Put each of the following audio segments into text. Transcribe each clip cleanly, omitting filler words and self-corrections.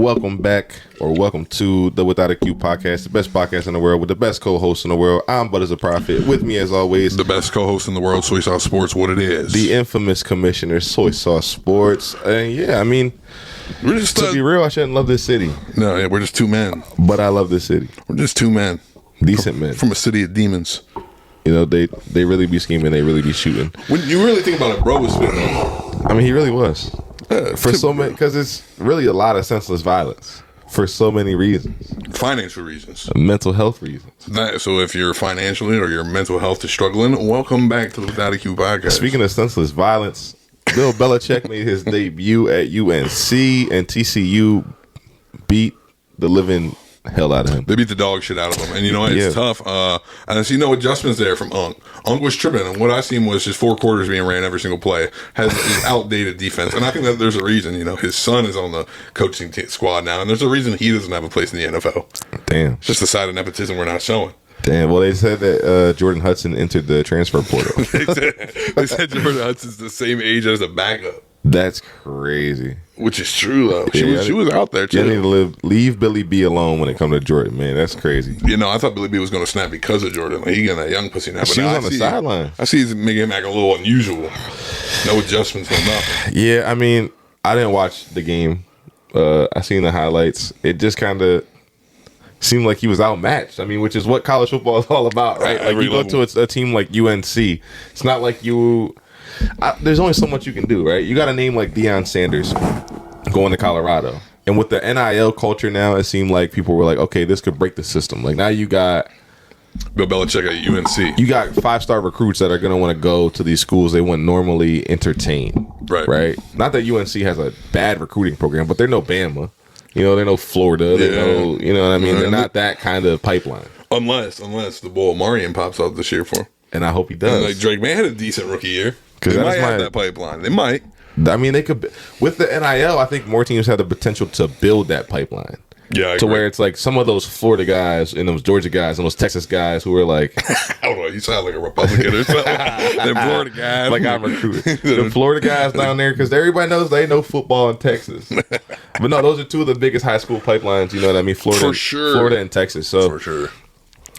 welcome back, or welcome to the Without a Q podcast, the best podcast in the world with the best co-host in the world. I'm Buddaz a Prophet. With me, as always, the best co-host in the world, SoySauce Sports. What it is, the infamous commissioner, SoySauce Sports. And yeah, I mean, we're just to be real, I shouldn't love this city. No, yeah, we're just two men, but I love this city. We're just two men, decent men from a city of demons. You know, they really be scheming, they really be shooting. When you really think about it, bro was spitting. I mean, he really was. For so many, because it's really a lot of senseless violence for so many reasons. Financial reasons, mental health reasons. So if you're financially or your mental health is struggling, welcome back to the Without a Q podcast. Speaking of senseless violence, Bill Belichick made his debut at UNC, and TCU beat the living hell out of him. They beat the dog shit out of him, and you know it's tough. And I see no adjustments there from Unk. Unk was tripping, and what I seen was just 4 quarters being ran every single play. Has his outdated defense, and I think that there's a reason. You know, his son is on the coaching squad now, and there's a reason he doesn't have a place in the NFL. Damn, it's just the side of nepotism we're not showing. Damn. Well, they said that Jordan Hudson entered the transfer portal. they said Jordan Hudson's the same age as the backup. That's crazy. Which is true, though. She was out there, too. You need to leave Billy B alone when it comes to Jordan, man. That's crazy. You know, I thought Billy B was going to snap because of Jordan. Like, he getting that young pussy now. But she was on the sideline. I see he's making him act a little unusual. No adjustments, no nothing. Yeah, I mean, I didn't watch the game. I seen the highlights. It just kind of seemed like he was outmatched. I mean, which is what college football is all about, right? Like, you go to a team like UNC. It's not like you... there's only so much you can do, right? You got a name like Deion Sanders going to Colorado. And with the NIL culture now, it seemed like people were like, okay, this could break the system. Like, now you got... Bill Belichick at UNC. You got 5-star recruits that are going to want to go to these schools they wouldn't normally entertain. Right? Not that UNC has a bad recruiting program, but they're no Bama. You know, they're no Florida. They know, you know what I mean? They're not that kind of pipeline. Unless the boy Marion pops out this year for him. And I hope he does. And like Drake May had a decent rookie year. They might have that pipeline. They might. I mean, they could. With the NIL, I think more teams have the potential to build that pipeline. Yeah, I to agree. Where it's like some of those Florida guys and those Georgia guys and those Texas guys who are like, I don't know, you sound like a Republican or something. Them Florida guys, like I'm recruiting the Florida guys down there because everybody knows they know football in Texas. But no, those are two of the biggest high school pipelines. You know what I mean? Florida, for sure. Florida and Texas. So for sure.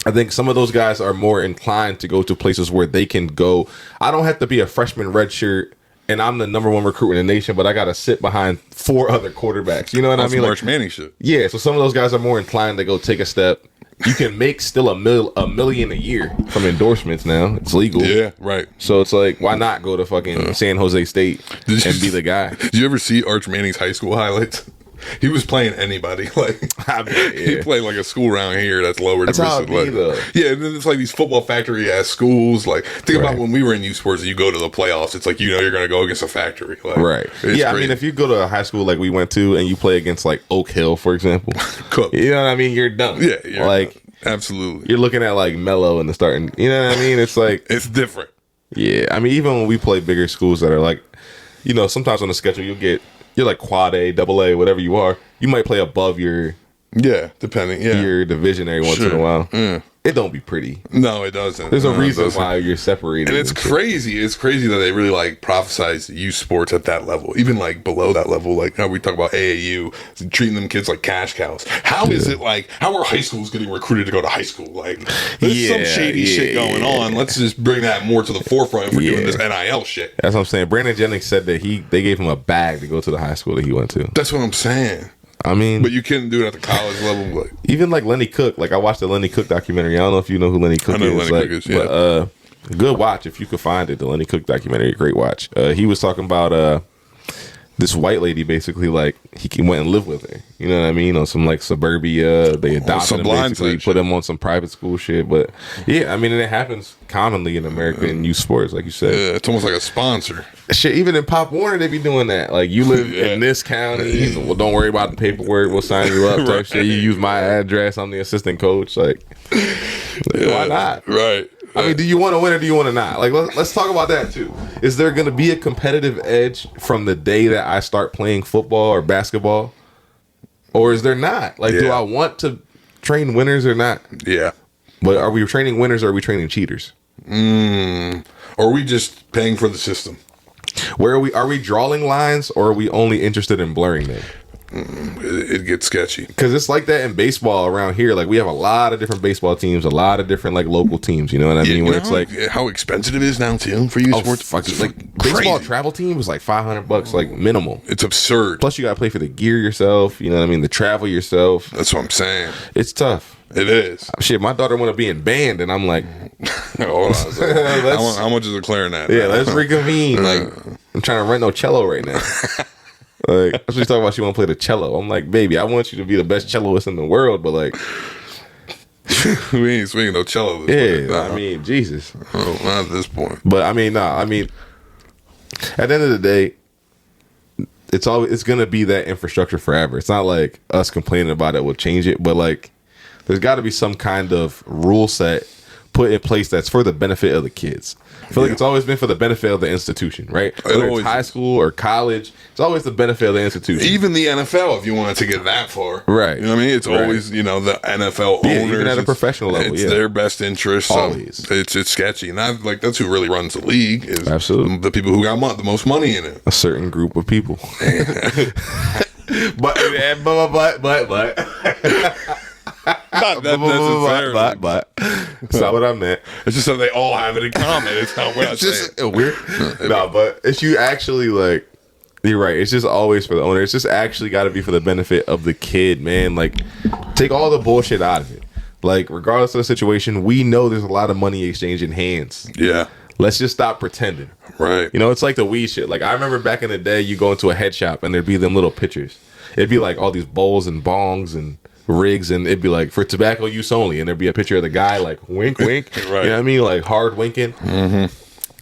I think some of those guys are more inclined to go to places where they can go. I don't have to be a freshman redshirt and I'm the number 1 recruit in the nation, but I got to sit behind 4 other quarterbacks. You know what I mean? March Manning shit. Yeah, so some of those guys are more inclined to go take a step. You can make still a million a year from endorsements now. It's legal. Yeah, right. So it's like, why not go to fucking San Jose State and be the guy? Did you ever see Arch Manning's high school highlights? He was playing anybody. Like he played like a school around here that's lower. That's how it be, though. Yeah, and then it's like these football factory ass schools. Like think about when we were in youth sports and you go to the playoffs. It's like you're going to go against a factory. Like, right. Yeah, crazy. I mean, if you go to a high school like we went to and you play against like Oak Hill, for example, you know what I mean? You're done. Yeah, you're like done. Absolutely. You're looking at like Mello in the starting. You know what I mean? It's like it's different. Yeah, I mean, even when we play bigger schools that are like, you know, sometimes on the schedule you're like quad A, double A, whatever you are. You might play above your depending your division every once in a while. Yeah. It don't be pretty. No, it doesn't. There's a reason why you're separated. And it's crazy. It's crazy that they really like prophesize youth sports at that level, even like below that level. Like how we talk about AAU, treating them kids like cash cows. How is it like? How are high schools getting recruited to go to high school? Like there's some shady shit going on. Let's just bring that more to the forefront if we're doing this NIL shit. That's what I'm saying. Brandon Jennings said that they gave him a bag to go to the high school that he went to. That's what I'm saying. I mean, but you couldn't do it at the college level. Like, even like Lenny Cook. Like I watched the Lenny Cook documentary. I don't know if you know who Lenny Cook is. I know Lenny Cook is. Yeah. But good watch if you could find it. The Lenny Cook documentary, great watch. He was talking about this white lady basically like he went and lived with her. You know what I mean? On some like suburbia. They adopted him basically, put him on some private school shit. But yeah, I mean, and it happens commonly in America in youth sports, like you said. Yeah, it's almost like a sponsor. Shit, even in Pop Warner, they be doing that. Like, you live in this county. Well, don't worry about the paperwork. We'll sign you up. Type shit. You use my address. I'm the assistant coach. Like why not? Right. I mean, do you want to win or do you want to not? Like, let's talk about that too. Is there going to be a competitive edge from the day that I start playing football or basketball, or is there not? Like, do I want to train winners or not? Yeah. But are we training winners or are we training cheaters? Or are we just paying for the system? Where are we drawing lines or are we only interested in blurring them? It gets sketchy. Because it's like that in baseball around here. Like, we have a lot of different baseball teams, a lot of different, like, local teams. You know what I mean? Where it's like... How expensive it is now, too, for you sports. Fuck, like, baseball travel team was like $500, like, minimal. It's absurd. Plus, you got to pay for the gear yourself. You know what I mean? The travel yourself. That's what I'm saying. It's tough. It is. Shit, my daughter want to be in band, and I'm like... Hold on. How much is a clarinet? Yeah, let's reconvene. Like, I'm trying to rent no cello right now. Like, that's what she's talking about. She want to play the cello. I'm like, baby, I want you to be the best celloist in the world, but like, we ain't swinging no cello. I mean, Jesus, not at this point. But I mean, at the end of the day, it's gonna be that infrastructure forever. It's not like us complaining about it will change it, but like, there's got to be some kind of rule set put in place that's for the benefit of the kids. I feel like it's always been for the benefit of the institution, right? Whether it's high school or college, it's always the benefit of the institution. Even the NFL, if you wanted to get that far. Right. You know what I mean? It's always, the NFL owners. Even at a professional level, it's their best interest. Always. So it's sketchy. And that's who really runs the league is absolutely the people who got the most money in it. A certain group of people. but not that necessarily. But that's not what I meant. It's just that they all have it in common. It's not what it's just weird. No, but if you actually like, you're right. It's just always for the owner. It's just actually got to be for the benefit of the kid, man. Like, take all the bullshit out of it. Like, regardless of the situation, we know there's a lot of money exchanging hands. Yeah. Let's just stop pretending. Right. You know, it's like the weed shit. Like, I remember back in the day, you go into a head shop and there'd be them little pictures. It'd be like all these bowls and bongs and rigs, and it'd be like for tobacco use only, and there'd be a picture of the guy like wink wink. Right. You know what I mean? Like hard winking.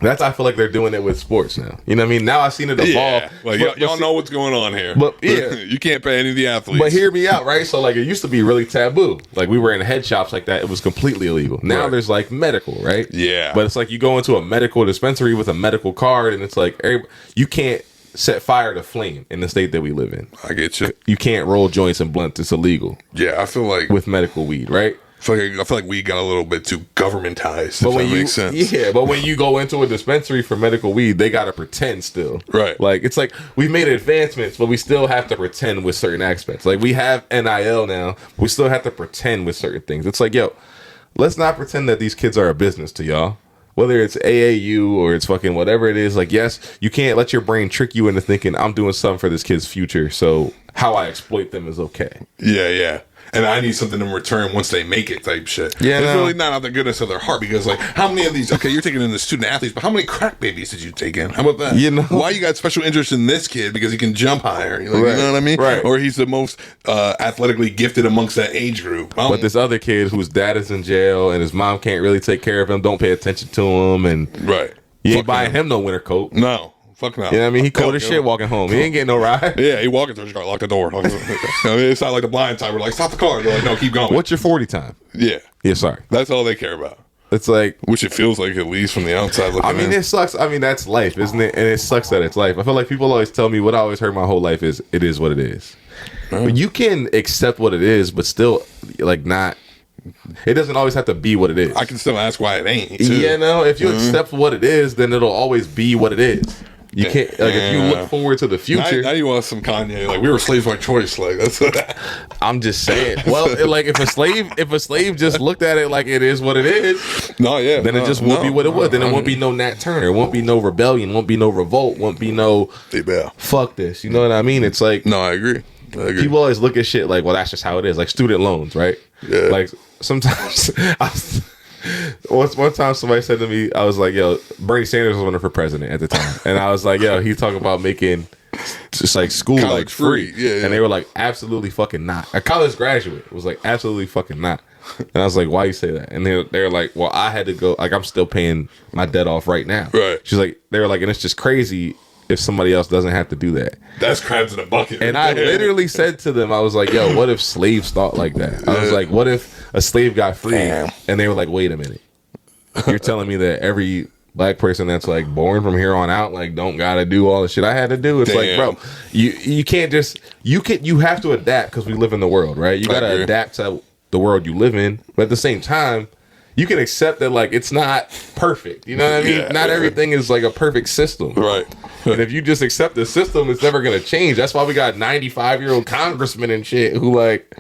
That's I feel like they're doing it with sports now. You know what I mean? Now I've seen it evolve. Yeah. Like, y'all know what's going on here. But yeah, you can't pay any of the athletes. But hear me out, right? So like, it used to be really taboo. Like, we were in head shops like that. It was completely illegal. Now there's like medical, right? Yeah. But it's like you go into a medical dispensary with a medical card, and it's like you can't set fire to flame in the state that we live in. I get you. You can't roll joints and blunts. It's illegal. Yeah, I feel like with medical weed, right? I feel like we got a little bit too governmentized. But that makes sense. Yeah, but when you go into a dispensary for medical weed, they gotta pretend still. Right. Like, it's like we've made advancements, but we still have to pretend with certain aspects. Like, we have NIL now, we still have to pretend with certain things. It's like, yo, let's not pretend that these kids are a business to y'all. Whether it's AAU or it's fucking whatever it is, like, yes, you can't let your brain trick you into thinking I'm doing something for this kid's future, so how I exploit them is okay. Yeah. And I need something in return once they make it type shit. Yeah, it's really not out the goodness of their heart, because like, how many of these, okay, you're taking in the student athletes, but how many crack babies did you take in? How about that? You know, why you got special interest in this kid? Because he can jump higher. You know what I mean? Right. Or he's the most athletically gifted amongst that age group. But this other kid whose dad is in jail and his mom can't really take care of him, don't pay attention to him, and you ain't buying him no winter coat. No. Fuck no. You know what I mean? He cold as shit walking home. He ain't getting no ride. Yeah, he walking through his car, lock the door. It's not like the blind time. We're like, stop the car. They're like, no, keep going. What's your 40 time? Yeah. Sorry. That's all they care about. It's like, which it feels like, at least from the outside looking in. It sucks. I mean, that's life, isn't it? And it sucks that it's life. I feel like people always tell me what I always heard my whole life is, it is what it is. But you can accept what it is, but still, like, not. It doesn't always have to be what it is. I can still ask why it ain't, too. Yeah, no. If you accept what it is, then it'll always be what it is. You can't, like, if you look forward to the future. Now you want some Kanye, like, we were slaves by choice. Like, that's I'm just saying. Well, like, if a slave just looked at it like it is what it is, then it just won't be what it was. Then it won't be no Nat Turner. It won't be no rebellion. Won't be no revolt. Won't be no fuck this. You know what I mean? It's like, no, I agree. People always look at shit like, well, that's just how it is. Like student loans, right? Yeah. Like sometimes one time somebody said to me, I was like, yo, Bernie Sanders was running for president at the time. And I was like, yo, he's talking about making just like school college like free. Yeah. And they were like, absolutely fucking not. A college graduate was like, absolutely fucking not. And I was like, why you say that? And they're like, well, I had to go, like, I'm still paying my debt off right now. Right. She's like, they were like, and it's just crazy if somebody else doesn't have to do that. That's crabs in a bucket. And I literally said to them, I was like, yo, what if slaves thought like that? I was like, what if a slave got free? And they were like, wait a minute. You're telling me that every black person that's like born from here on out, like, don't gotta do all the shit I had to do? It's like, bro, you can't just, you have to adapt because we live in the world, right? You gotta adapt to the world you live in. But at the same time, you can accept that like it's not perfect. You know what I mean? Not everything is like a perfect system. Right. And if you just accept the system, it's never gonna change. That's why we got 95-year-old congressmen and shit who like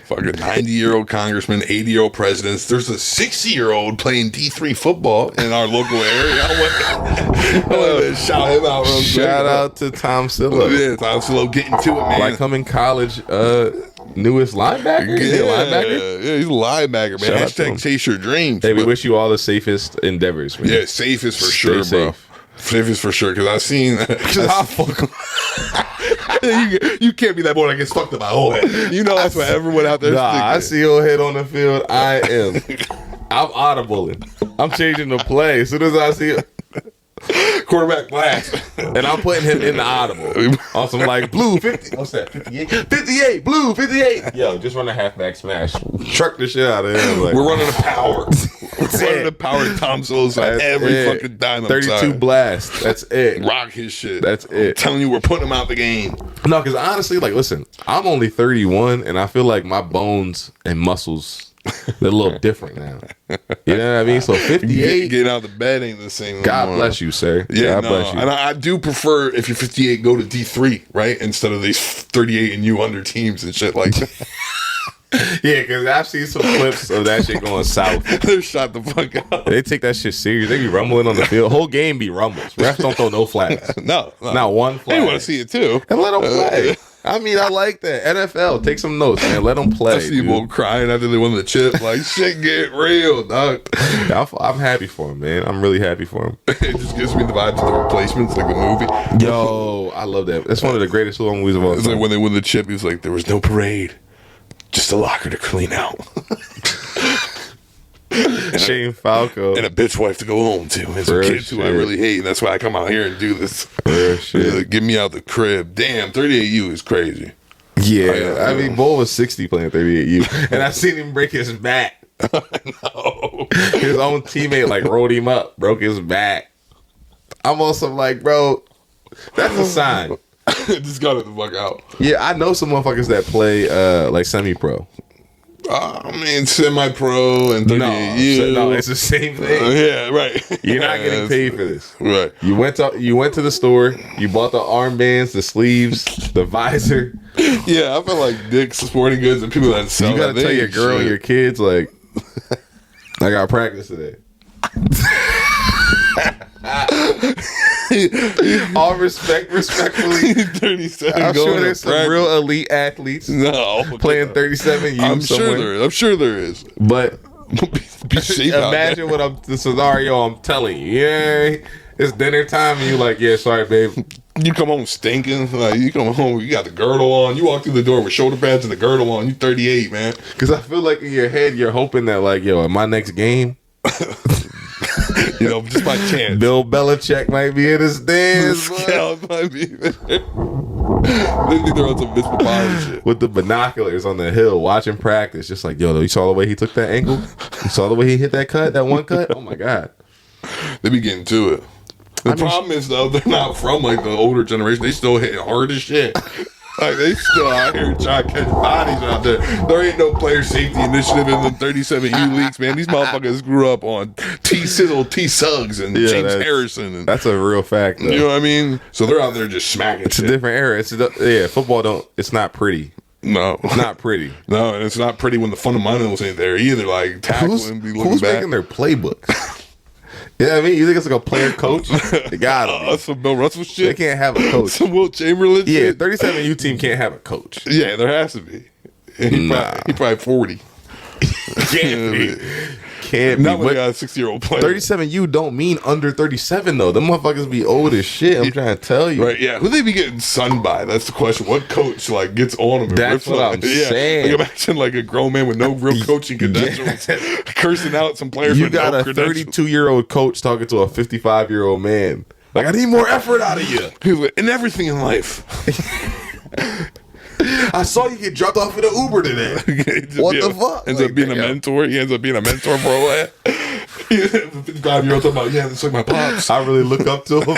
fucking 90-year-old congressmen, 80-year-old presidents. There's a 60-year-old playing D3 football in our local area. I want to shout him out. Shout out to Tom Sillo. Yeah, Tom Sillo getting to it, man. Like coming college, newest linebacker. Yeah, he's a linebacker, man. Hashtag chase your dreams. Hey, we wish you all the safest endeavors, man. Yeah, safest for sure, bro. Safest for sure, because I've seen. You can't be that boy that gets fucked by old head. You know that's what everyone out there. Nah, I see old head on the field. I'm audibling. I'm changing the play as soon as I see it. Quarterback blast. And I'm putting him in the audible. On some like blue 50. What's that? 58? 58, blue 58. Yo, just run a halfback smash. Truck the shit out of him. Like, we're running a power. We're running a power to Tom Sills like every fucking dime. 32 blast. That's it. Rock his shit. That's it. I'm telling you, we're putting him out the game. No, because honestly, like, listen, I'm only 31 and I feel like my bones and muscles, they're a little different now. You know what I mean? So 58. Getting out of the bed ain't the same. God bless you, sir. Yeah, God bless you. And I do prefer if you're 58, go to D3, right? Instead of these 38 and you under teams and shit like that. Yeah, because I've seen some clips of that shit going south. They're shot the fuck out. They take that shit serious. They be rumbling on the field. Whole game be rumbles. Refs don't throw no flags. No. Not one flag. They want to see it too. And let them play. I mean, I like that. NFL, take some notes, man. Let them play. I see people crying after they won the chip. Like, shit get real, dog. I'm happy for him, man. I'm really happy for him. It just gives me the vibes of The Replacements, like the movie. Yo, I love that. That's one of the greatest little movies of all time. It's like when they win the chip, he was like, there was no parade. Just a locker to clean out. Shane Falco. And a bitch wife to go home to. And some kids who I really hate. And that's why I come out here and do this. Get me out the crib. Damn, 38U is crazy. Yeah. I mean, Bull was 60 playing 38U. And I seen him break his back. No. His own teammate, like, rolled him up, broke his back. I'm also like, bro, that's a sign. Just got it the fuck out. Yeah, I know some motherfuckers that play like semi-pro. I mean, semi-pro and 38U. No, it's the same thing. Yeah, right. You're not getting paid for this. Right. You went to the store. You bought the armbands, the sleeves, the visor. Yeah, I feel like Dick's Sporting Goods and people that sell. You gotta tell your girl and your kids, like, I got practice today. All respectfully. 37. I'm sure there's some real elite athletes. Playing 37. I'm sure there is. But be safe. Imagine the scenario I'm telling you. Yeah, it's dinner time and you like, yeah, sorry, babe. You come home stinking. Like, you come home, you got the girdle on. You walk through the door with shoulder pads and the girdle on. You 38, man. Because I feel like in your head you're hoping that like, yo, in my next game. You know, just by chance. Bill Belichick might be in his stands. The scout might be there. Then they throw some Miss Papaya shit. With the binoculars on the hill, watching practice. Just like, yo, you saw the way he took that angle? You saw the way he hit that cut? That one cut? Oh, my God. They be getting to it. The problem is, though, they're not from, like, the older generation. They still hit hard as shit. Like, they still out here trying to catch bodies out there. There ain't no player safety initiative in the 37U leagues, man. These motherfuckers grew up on T-Sizzle, T-Suggs, and James Harrison. And, that's a real fact, though. You know what I mean? So they're out there just smacking It's shit. A different era. Football it's not pretty. No. It's not pretty. No, and it's not pretty when the fundamentals ain't there either. Like, tackling, be looking who's back. making their playbook? Yeah, I mean, you think it's like a player coach? They gotta be. Some Bill Russell shit. They can't have a coach. Some Will Chamberlain shit. 37U team can't have a coach. Yeah, there has to be. He probably 40. Can't be. Not when you got a 60-year-old player. 37U don't mean under 37 though. Them motherfuckers be old as shit. I'm trying to tell you. Right? Yeah. Who they be getting sunned by? That's the question. What coach like gets on them? That's what I'm saying. Like, imagine like a grown man with no real coaching credentials cursing out some players. You got a 32-year-old coach talking to a 55-year-old man. Like, I need more effort out of you. He's like, in everything in life. I saw you get dropped off in an Uber today. What the fuck? Ends up being a mentor. He ends up being a mentor for all that. The 55-year-old talking about, yeah, that's like my pops. I really look up to him.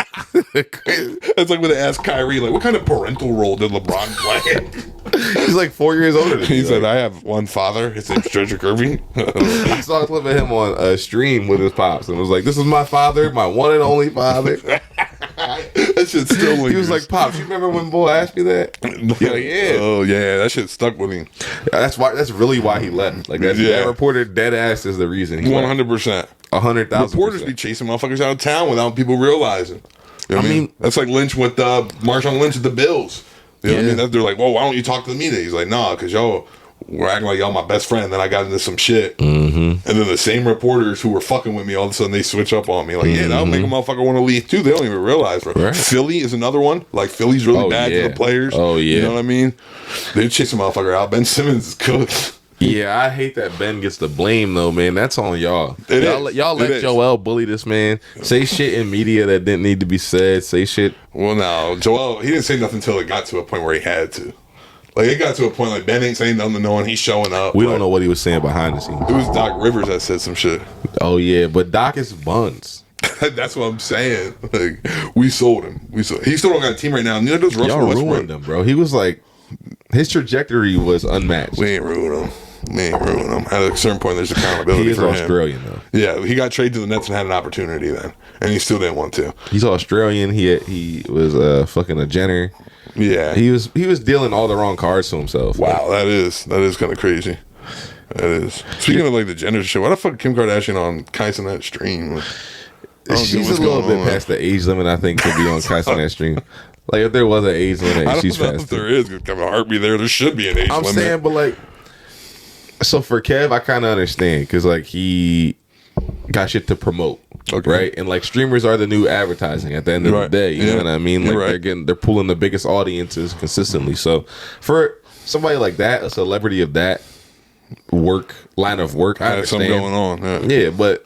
It's like when they asked Kyrie, like, what kind of parental role did LeBron play? He's like 4 years older than me. He said, I have one father. His name's Treasure Kirby. I saw a clip of him on a stream with his pops and was like, this is my father, my one and only father. That shit still lingers. He was like, Pops, you remember when Bull asked me that? Yeah, yeah. Oh, yeah, that shit stuck with him. That's really why he left. Like, that reporter dead ass is the reason he 100%. 100,000%. Reporters be chasing motherfuckers out of town without people realizing. You know what I mean? That's like Lynch with Marshawn Lynch at the Bills. You know what I mean? They're like, well, why don't you talk to the media? He's like, nah, because y'all were acting like y'all my best friend. Then I got into some shit. Mm-hmm. And then the same reporters who were fucking with me, all of a sudden they switch up on me. Like, yeah, that'll make a motherfucker want to leave too. They don't even realize, bro. Right. Philly is another one. Like, Philly's really bad to the players. Oh, yeah. You know what I mean? They chase a motherfucker out. Ben Simmons is cooked. Yeah, I hate that Ben gets the blame, though, man. That's on y'all. Y'all let Joel bully this man. Say shit in media that didn't need to be said. Say shit. Well, no. Joel, he didn't say nothing until it got to a point where he had to. Like, it got to a point, like, Ben ain't saying nothing to no one. He's showing up. We don't know what he was saying behind the scenes. It was Doc Rivers that said some shit. Oh, yeah. But Doc is buns. That's what I'm saying. Like, we sold him. He still don't got a team right now. Neither does Russell Westbrook. Y'all ruined him, bro. He was like, his trajectory was unmatched. We ain't ruined him. At a certain point, there's accountability. He is for Australian, him. though. Yeah, he got traded to the Nets and had an opportunity then, and he still didn't want to. He's Australian. He was fucking a Jenner. Yeah, he was dealing all the wrong cards to himself. Wow, that is kind of crazy. That is. Speaking of like the gender shit, why the fuck Kim Kardashian on Kai Cenat stream? She's a little bit past the age limit, I think, to be on Kai Cenat stream. Like, if there was an age limit, she's fast. If there is, Kevin Hart be there. There should be an age limit. I'm saying, but like. So for Kev, I kind of understand because like he got shit to promote, right? And like streamers are the new advertising at the end of the day. You know what I mean? Like they're pulling the biggest audiences consistently. So for somebody like that, a celebrity of that line of work, I understand. Something going on. Yeah, but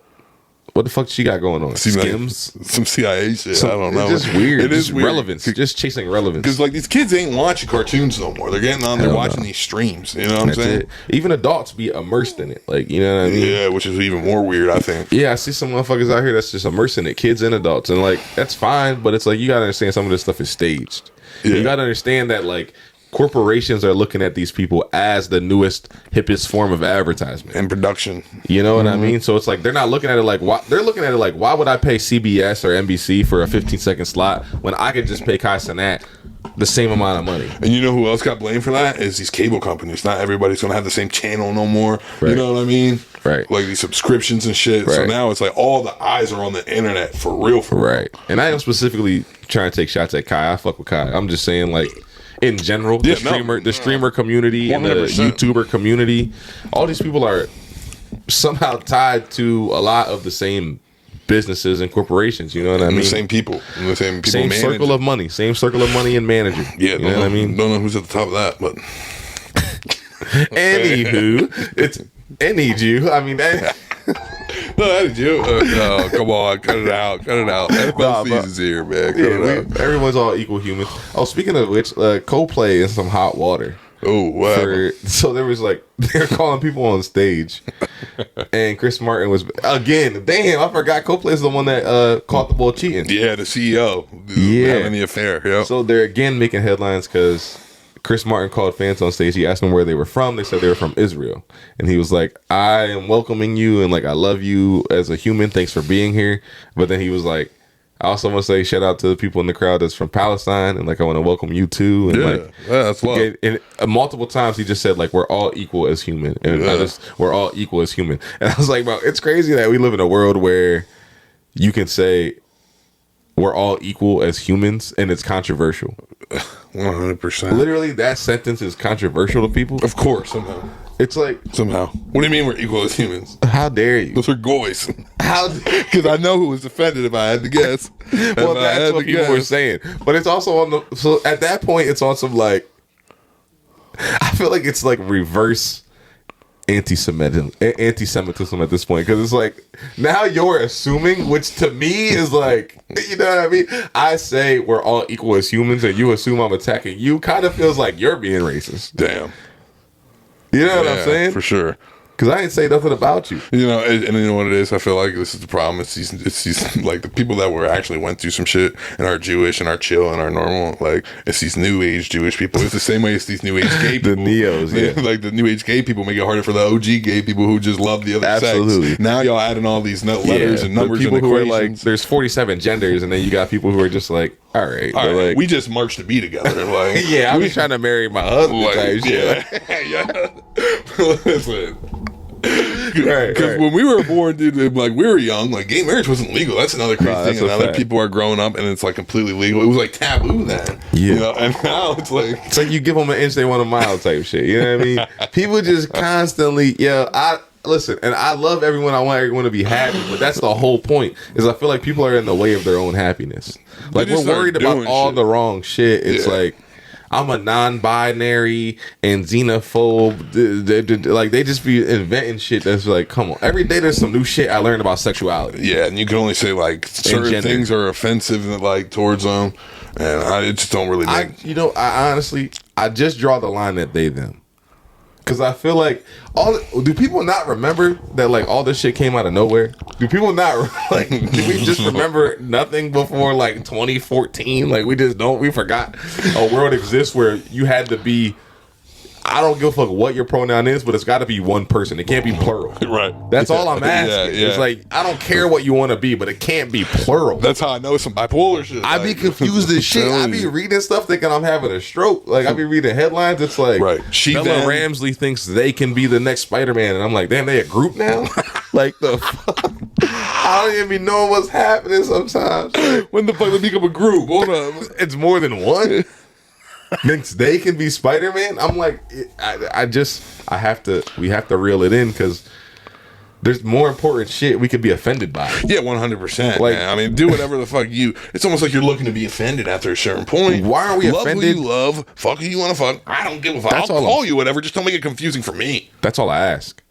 what the fuck she got going on? Skims? Like some CIA shit. I don't know. It's just weird. It is weird. Relevance. Just chasing relevance. Because like these kids ain't watching cartoons no more. They're getting on there watching these streams. You know what I'm saying? Even adults be immersed in it. Like, you know what I mean? Yeah, which is even more weird, I think. Yeah, I see some motherfuckers out here that's just immersed in it. Kids and adults. And like, that's fine. But it's like, you got to understand some of this stuff is staged. Yeah. You got to understand that like, corporations are looking at these people as the newest, hippest form of advertisement and production. You know what I mean? So it's like they're not looking at it like they're looking at it like, why would I pay CBS or NBC for a 15-second slot when I could just pay Kai Cenat the same amount of money? And you know who else got blamed for that? Is these cable companies. Not everybody's gonna have the same channel no more. Right. You know what I mean? Right. Like these subscriptions and shit. Right. So now it's like all the eyes are on the internet for real. Right. And I am specifically trying to take shots at Kai. I fuck with Kai. I'm just saying, like, in general, the streamer community 100%. And the YouTuber community, all these people are somehow tied to a lot of the same businesses and corporations. You know what I mean? The same people. Same circle of money. Same circle of money and manager. Yeah, you know what I mean? Don't know who's at the top of that, but anywho, it's any Jew. I mean, that. No, that is you. No, come on, cut it out. NFL season's here, man. Cut it out. Everyone's all equal humans. Oh, speaking of which, Coldplay in some hot water. Oh, wow. So there was like, they're calling people on stage. And Chris Martin was, again, damn, I forgot Coldplay is the one that caught the ball cheating. Yeah, the CEO. Having the affair. Yep. So they're again making headlines because Chris Martin called fans on stage. He asked them where they were from. They said they were from Israel. And he was like, I am welcoming you and like, I love you as a human. Thanks for being here. But then he was like, I also want to say shout out to the people in the crowd that's from Palestine. And like, I want to welcome you too. And that's love. And multiple times he just said like, we're all equal as human. And we're all equal as human. And I was like, bro, it's crazy that we live in a world where you can say we're all equal as humans and it's controversial. 100%. Literally, that sentence is controversial to people. Of course, somehow. It's like somehow. What do you mean we're equal as humans? How dare you? Those are goys. How? Because I know who was offended if I had to guess. Well, that's what people were saying. But it's also on the. So at that point, it's on some like. I feel like it's like reverse anti-Semitism at this point, because it's like now you're assuming, which to me is like, you know what I mean? I say we're all equal as humans and you assume I'm attacking you, kind of feels like you're being racist. Damn. You know what I'm saying? For sure. Because I didn't say nothing about you. You know, and you know what it is? I feel like this is the problem. It's these like the people that were actually went through some shit and are Jewish and are chill and are normal. Like, it's these new age Jewish people. It's the same way as these new age gay people. The neos, yeah. Like, the new age gay people make it harder for the OG gay people who just love the other sex. Now y'all adding all these letters and numbers people and who equations. are like, there's 47 genders, and then you got people who are just like, all right. Like, we just marched to be together. Like, yeah, I was trying to marry my husband type shit. Yeah. Listen. Because when we were born, dude, like, we were young, like, gay marriage wasn't legal. That's another crazy thing. And now that people are growing up and it's like completely legal, it was like taboo then. Yeah. You know, and now it's like you give them an inch, they want a mile type shit. You know what I mean? People just constantly, listen, and I love everyone. I want everyone to be happy, but that's the whole point. Is I feel like people are in the way of their own happiness. Like, we're worried about all the wrong shit. It's like, I'm a non-binary and xenophobe. Like, they just be inventing shit that's like, come on. Every day there's some new shit I learned about sexuality. Yeah, and you can only say, like, certain things are offensive, like, towards them, and I just don't really think. I honestly just draw the line at they, them. Because I feel like do people not remember that, like, all this shit came out of nowhere? Do people not, like, do we just remember nothing before, like, 2014? Like, we forgot a world exists where you had to be, I don't give a fuck what your pronoun is, but it's got to be one person. It can't be plural. Right. That's all I'm asking. Yeah. It's like, I don't care what you want to be, but it can't be plural. That's how I know some bipolar shit. I be confused as shit. I be reading stuff thinking I'm having a stroke. Like, I be reading headlines. It's like, Bella Ramsey thinks they can be the next Spider-Man. And I'm like, damn, they a group now? Like, the fuck? I don't even be knowing what's happening sometimes. Like, when the fuck they become a group? Hold up. It's more than one? Thinks they can be Spider-Man? I'm like, we have to reel it in because there's more important shit we could be offended by. Yeah, 100%. Like, man. I mean, do whatever the fuck it's almost like you're looking to be offended after a certain point. Why are we offended? Love who you love. Fuck who you want to fuck. I don't give a fuck. I'll call you whatever. Just don't make it confusing for me. That's all I ask.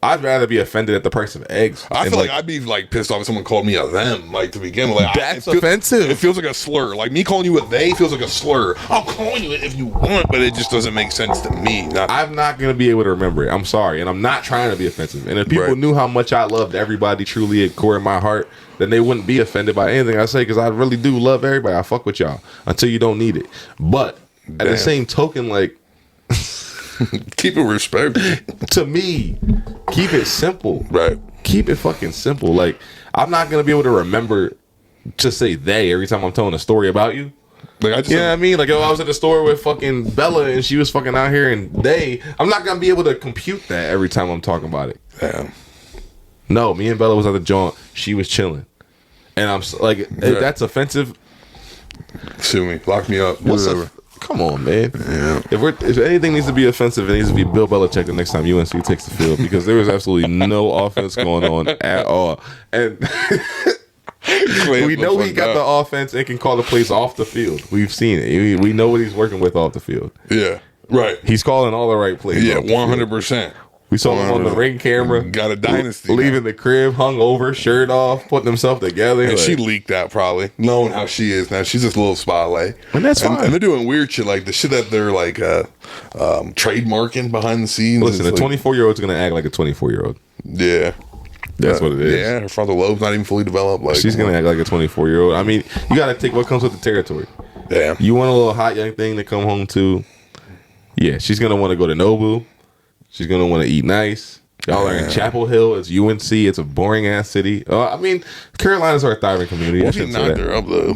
I'd rather be offended at the price of eggs. I feel like I'd be like pissed off if someone called me a them, like, to begin with. Like, that's offensive. It feels like a slur. Like, me calling you a they feels like a slur. I'll call you it if you want, but it just doesn't make sense to me. I'm not going to be able to remember it. I'm sorry. And I'm not trying to be offensive. And if people knew how much I loved everybody truly at core in my heart, then they wouldn't be offended by anything I say, because I really do love everybody. I fuck with y'all until you don't need it. But at the same token, like, keep it respectful. To me, keep it simple. Right. Keep it fucking simple. Like, I'm not going to be able to remember to say they every time I'm telling a story about you. Like, you know what I mean? Like, I was at the store with fucking Bella and she was fucking out here and I'm not going to be able to compute that every time I'm talking about it. Damn. No, me and Bella was at the joint. She was chilling. And I'm like, if that's offensive. Sue me. Lock me up. Whatever. Come on, man. Yeah. If anything needs to be offensive, it needs to be Bill Belichick the next time UNC takes the field, because there was absolutely no offense going on at all. And we know he got the offense and can call the plays off the field. We've seen it. We know what he's working with off the field. Yeah. Right. He's calling all the right plays. Yeah, 100%. We saw him on the Ring camera. Got a dynasty. Leaving the crib, hung over, shirt off, putting himself together. And she leaked that probably, knowing how she is now. She's this little spotlight. And that's fine. And they're doing weird shit, like the shit that they're like trademarking behind the scenes. Listen, a 24-year-old's going to act like a 24-year-old. Yeah. That's what it is. Yeah, her frontal lobe's not even fully developed. Like, she's going to act like a 24-year-old. I mean, you got to take what comes with the territory. Yeah. You want a little hot young thing to come home to? Yeah, she's going to want to go to Nobu. She's going to want to eat nice. Y'all are in Chapel Hill. It's UNC. It's a boring ass city. I mean, Carolinas are a thriving community. What if he knocked her up, though?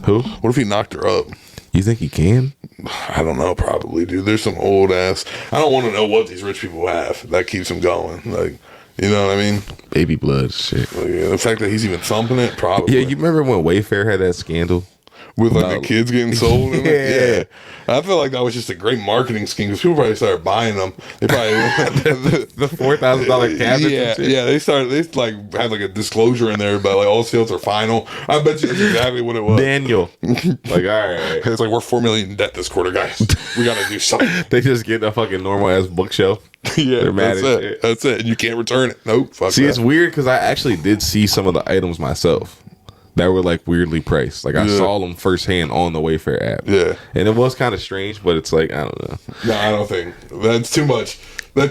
Who? What if he knocked her up? You think he can? I don't know. Probably, dude. There's some old ass. I don't want to know what these rich people have that keeps them going. Like, you know what I mean? Baby blood shit. Like, yeah, the fact that he's even thumping it, probably. Yeah, you remember when Wayfair had that scandal? With like the kids getting sold in it? Yeah. I feel like that was just a great marketing scheme, because people probably started buying them. They probably the $4,000 cabinets. Yeah, they like had like a disclosure in there about like all sales are final. I bet you that's exactly what it was. Daniel. Like, all right. It's like, we're $4 million in debt this quarter, guys. We gotta do something. They just get a fucking normal ass bookshelf. Yeah, they're mad as shit. That's it. And you can't return it. Nope. Fuck See, that. it's weird because I actually did see some of the items myself that were like weirdly priced. Like, I saw them firsthand on the Wayfair app. Yeah. And it was kind of strange, but it's like, I don't know. No, I don't think. That's too much There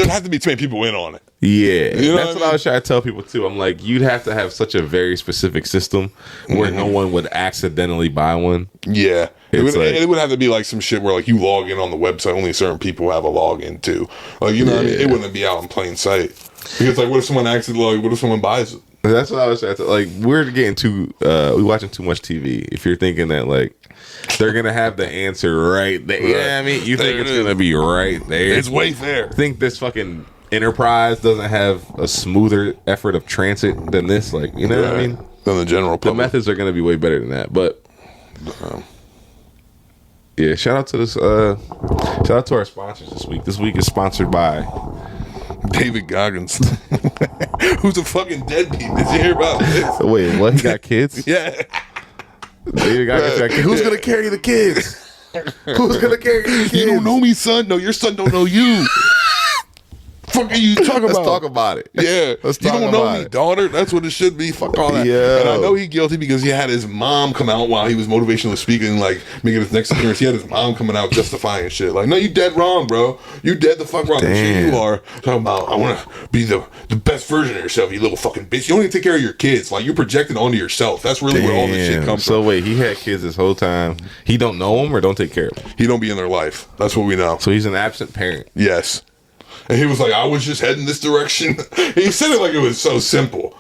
have to be too many people in on it. Yeah, you know that's what I was trying to tell people too. I'm like, you'd have to have such a very specific system where no one would accidentally buy one. Yeah, it would have to be like some shit where like you log in on the website, only certain people have a login too. Like you know, what I mean, it wouldn't be out in plain sight. Because like, what if someone accidentally? Like, what if someone buys it? That's what I was trying to like. We're getting we're watching too much TV. If you're thinking that like they're gonna have the answer right there, you know what I mean? You think it's gonna be right there? It's way there. Think this fucking Enterprise doesn't have a smoother effort of transit than this? Like, you know what I mean? Than the general public. The methods are gonna be way better than that, but. Yeah, shout out to our sponsors this week. This week is sponsored by David Goggins, who's a fucking deadbeat. Did you hear about this? Wait, what? He got kids? Yeah. David Goggins got kids. Who's gonna carry the kids? Who's gonna carry the kids? You don't know me, son. No, your son don't know you. Fuck are you talking about? Let's talk about it. Yeah. Let's you talk don't about know me, it. daughter. That's what it should be. Fuck all that. Yeah. And I know he's guilty because he had his mom come out while he was motivational speaking, like making his next appearance. He had his mom coming out justifying shit. Like, no, you dead wrong, bro. You dead the fuck wrong. Damn. You are talking about, I want to be the best version of yourself, you little fucking bitch. You don't even take care of your kids. Like, you're projecting onto yourself. That's really where all this shit comes from. So wait, he had kids this whole time. He don't know them or don't take care of them? He don't be in their life. That's what we know. So he's an absent parent. Yes. And he was like, I was just heading this direction. He said it like it was so simple.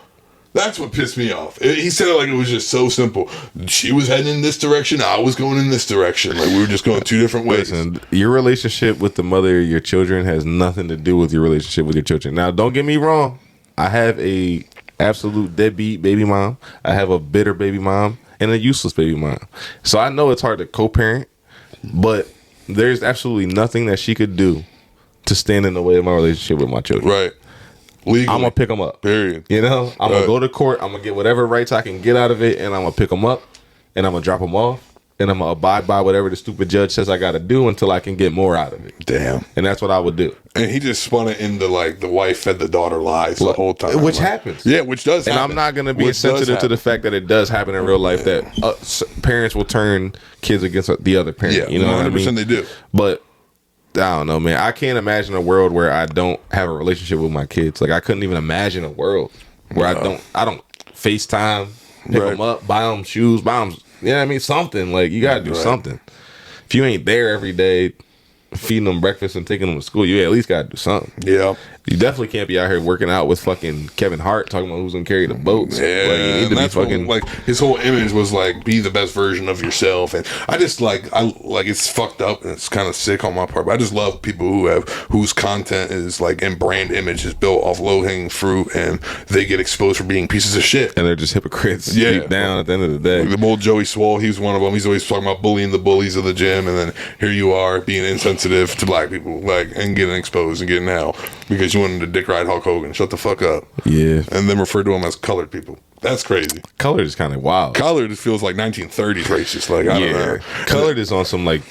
That's what pissed me off. He said it like it was just so simple. She was heading in this direction. I was going in this direction. Like, we were just going two different ways. Listen, your relationship with the mother of your children has nothing to do with your relationship with your children. Now, don't get me wrong. I have a absolute deadbeat baby mom. I have a bitter baby mom and a useless baby mom. So I know it's hard to co-parent, but there's absolutely nothing that she could do to stand in the way of my relationship with my children. Right. Legally. I'm going to pick them up. Period. You know? I'm going to go to court. I'm going to get whatever rights I can get out of it, and I'm going to pick them up, and I'm going to drop them off, and I'm going to abide by whatever the stupid judge says I got to do until I can get more out of it. Damn. And that's what I would do. And he just spun it into, like, the wife fed the daughter lies the whole time. Which like, happens. Yeah, which does happen. And I'm not going to be insensitive to the fact that it does happen in real life, that parents will turn kids against the other parent. Yeah, you know 100% what I mean? They do. But I don't know, man. I can't imagine a world where I don't have a relationship with my kids. Like, I couldn't even imagine a world where I don't FaceTime, pick them up, buy them shoes, buy them, you know what I mean? Something. Like, you got to do something. If you ain't there every day feeding them breakfast and taking them to school, you at least got to do something. Yeah. You definitely can't be out here working out with fucking Kevin Hart talking about who's gonna carry the boats. Yeah, like, you need to that's be fucking what, like, his whole image was like, be the best version of yourself. And I just like it's fucked up and it's kind of sick on my part. But I just love people whose content is like, and brand image is built off low hanging fruit, and they get exposed for being pieces of shit. and they're just hypocrites deep down at the end of the day. Like the old Joey Swole, he's one of them. He's always talking about bullying the bullies of the gym, and then here you are being insensitive to black people, like, and getting exposed and getting out because you wanted to dick ride Hulk Hogan. Shut the fuck up. Yeah. And then refer to them as colored people. That's crazy. Colored is kind of wild. Colored feels like 1930s racist. Like, I don't know. Colored is on some, like,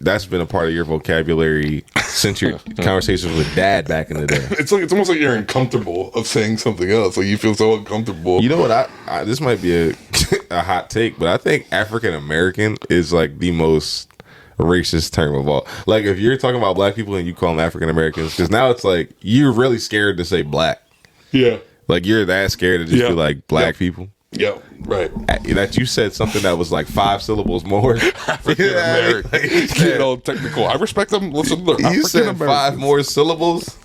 that's been a part of your vocabulary since your conversations with dad back in the day. It's almost like you're uncomfortable of saying something else. Like, you feel so uncomfortable. You know what? I this might be a hot take, but I think African American is like the most racist term of all. Like, if you're talking about black people and you call them African Americans, because now it's like you're really scared to say black. Yeah. Like, you're that scared to just be like black people. Yeah, right. That you said something that was like 5 syllables more. African American. You know, technical. I respect them. Listen, you said 5 more syllables?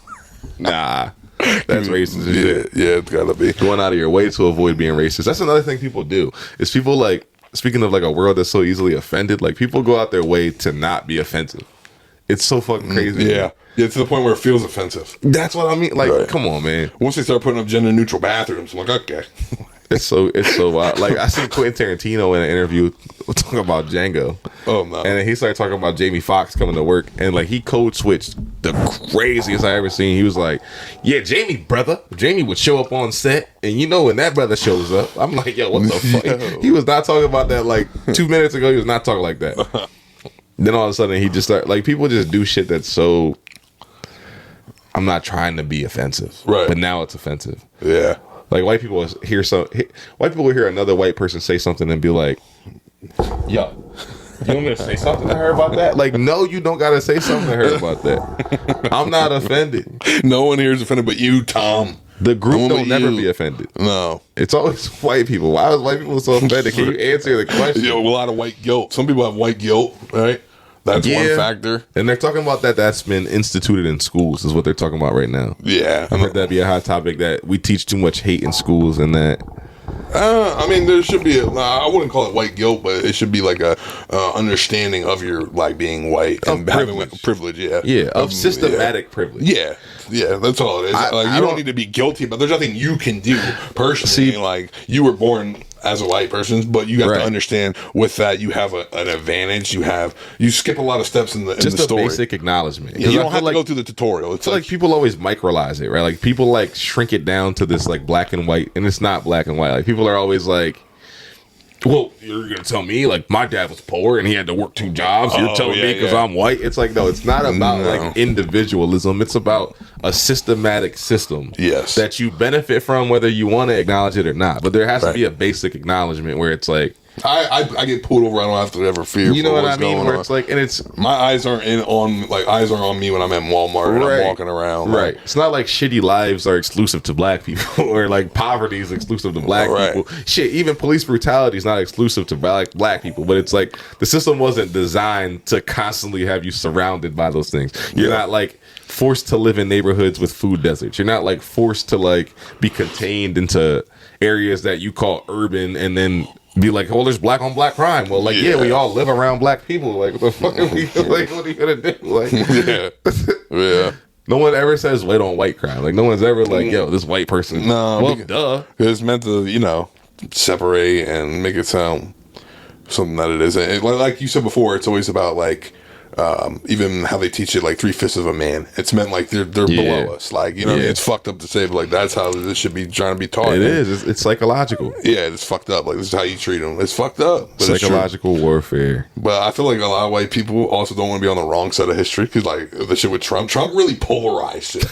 Nah. That's racist as shit. Yeah, it's gotta be. Going out of your way to avoid being racist. That's another thing people do. Is people, like, speaking of like a world that's so easily offended, like, people go out their way to not be offensive. It's so fucking crazy. Yeah, to the point where it feels offensive. That's what I mean. Like, come on, man. Once they start putting up gender neutral bathrooms, I'm like, okay. It's so wild. Like, I seen Quentin Tarantino in an interview talking about Django. Oh no! And then he started talking about Jamie Foxx coming to work, and like, he code switched the craziest I ever seen. He was like, "Yeah, Jamie would show up on set, and you know when that brother shows up, I'm like, yo, what the fuck?" He was not talking about that like 2 minutes ago. He was not talking like that. Then all of a sudden, he just started, like, people just do shit that's so. I'm not trying to be offensive, right? But now it's offensive. Yeah. Like, white people will hear another white person say something and be like, yo, You want me to say something to her about that? Like, no, you don't got to say something to her about that. I'm not offended. No one here is offended but you, Tom. The group don't never be offended. No. It's always white people. Why is white people so offended? Can you answer the question? A lot of white guilt. Some people have white guilt, right? That's one factor. And they're talking about that's been instituted in schools is what they're talking about right now. Yeah. I've heard that be a hot topic, that we teach too much hate in schools and that. I mean, there should be I wouldn't call it white guilt, but it should be like a understanding of your like being white and having privilege. Yeah, of systematic privilege. Yeah, that's all it is. You don't need to be guilty, but there's nothing you can do personally. Like, you were born as a white person, but you have to understand with that you have an advantage. You skip a lot of steps in the story. Just a basic acknowledgement. Yeah, you don't have to go through the tutorial. It's like people always microlize it, right? Like people like shrink it down to this like black and white, and it's not black and white. Like people are always like, well, you're gonna tell me like my dad was poor and he had to work 2 jobs. You're telling me because I'm white. It's like, no, it's not about like individualism. It's about a systematic system that you benefit from, whether you want to acknowledge it or not. But there has to be a basic acknowledgement where it's like, I get pulled over. I don't have to ever fear. You know what I mean? Where it's like, and it's my eyes aren't eyes aren't on me when I'm at Walmart and I'm walking around. Right. It's not like shitty lives are exclusive to black people or like poverty is exclusive to black people. Shit, even police brutality is not exclusive to black people. But it's like the system wasn't designed to constantly have you surrounded by those things. You're not like forced to live in neighborhoods with food deserts. You're not like forced to like be contained into areas that you call urban and then be like, well, there's black on black crime. Well, like, we all live around black people. Like, what the fuck are we like? What are you gonna do? Like, no one ever says white on white crime. Like, no one's ever like, yo, this white person. No, well, duh. It's meant to, separate and make it sound something that it isn't. Like you said before, it's always about like. Even how they teach it, like 3/5 of a man. It's meant like they're below us. Like, it's fucked up to say, but like that's how this should be trying to be taught. It is. It's psychological. Yeah, it's fucked up. Like, this is how you treat them. It's fucked up. But psychological warfare. But I feel like a lot of white people also don't want to be on the wrong side of history because, like, the shit with Trump really polarized shit.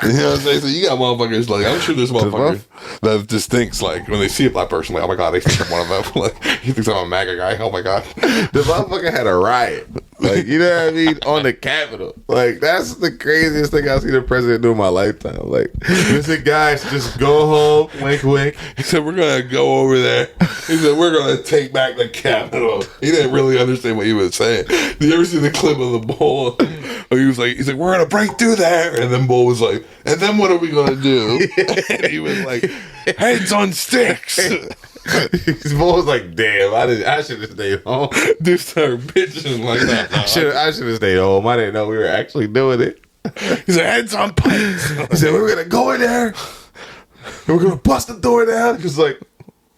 You know what I'm saying? So you got motherfuckers like, I'm sure there's motherfuckers that just thinks like when they see a black person, like, oh my god, they think I'm one of them. Like, he thinks I'm a MAGA guy. Oh my god, the motherfucker had a riot. Like, you know what I mean? On the Capitol. Like, that's the craziest thing I've seen a president do in my lifetime. Like, listen, guys, just go home. Wink, wink. He said, we're going to go over there. He said, we're going to take back the Capitol. He didn't really understand what he was saying. Did you ever see the clip of the bull? He's like, we're going to break through there. And then Bull was like, and then what are we going to do? And he was like, heads on sticks. Bull was like, damn, I should have stayed home. Dude started bitching like that. I should have stayed home. I didn't know we were actually doing it. He said, heads on pikes. He said, we're going to go in there. And we're going to bust the door down. Because like,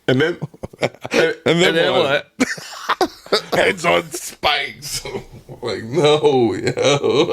and then what? Heads on spikes. Like, no,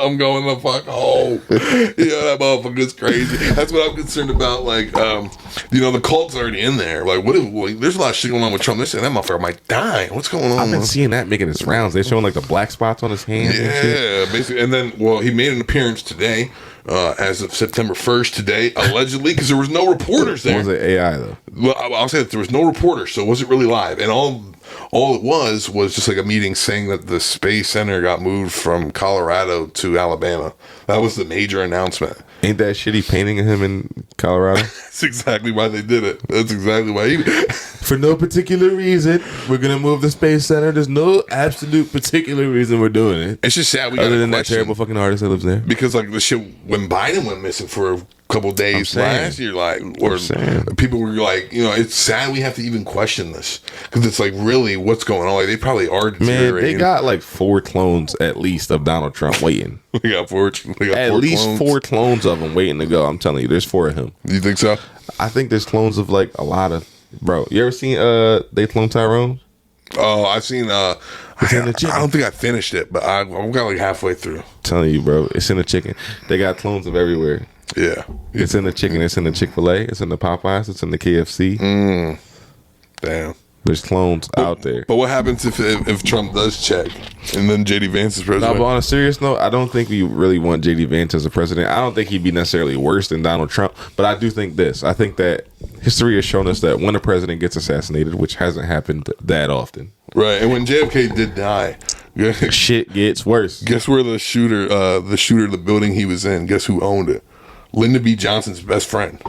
I'm going the fuck home. That motherfucker's crazy. That's what I'm concerned about. Like, the cult's already in there. Like, there's a lot of shit going on with Trump. They're saying that motherfucker might die. What's going on? I've been seeing that making its rounds. They're showing like the black spots on his hands. Yeah, basically. And then, he made an appearance today. As of September 1st today, allegedly, because there was no reporters there. Was it AI though? Well, I'll say that there was no reporters, so it wasn't really live. And all it was just like a meeting saying that the Space Center got moved from Colorado to Alabama. That was the major announcement. Ain't that shitty painting of him in Colorado? That's exactly why they did it. That's exactly why. For no particular reason, we're going to move the Space Center. There's no absolute particular reason we're doing it. It's just sad. Other than that terrible fucking artist that lives there. Because, like, the shit, when Biden went missing for a couple days last year, like, or people were like, it's sad we have to even question this. Because it's like, really, what's going on? Like, they probably are deteriorating. Man, they got like 4 clones at least of Donald Trump waiting. We got at least clones. 4 clones of him waiting to go. I'm telling you, there's 4 of him. You think so? I think there's clones of like a lot of. Bro, you ever seen they clone Tyrone? Oh, I've seen. I don't think I finished it, but I got like halfway through. I'm telling you, bro, it's in the chicken. They got clones of everywhere. Yeah, it's in the chicken. It's in the Chick-fil-A. It's in the Popeyes. It's in the KFC. Damn. There's clones out there. But what happens if Trump does check and then JD Vance is president? No, but on a serious note, I don't think we really want JD Vance as a president. I don't think he'd be necessarily worse than Donald Trump. But I do think this. I think that history has shown us that when a president gets assassinated, which hasn't happened that often, Right, and when JFK did die, shit gets worse. Guess where the shooter of the building he was in, guess who owned it? Lyndon B. Johnson's best friend.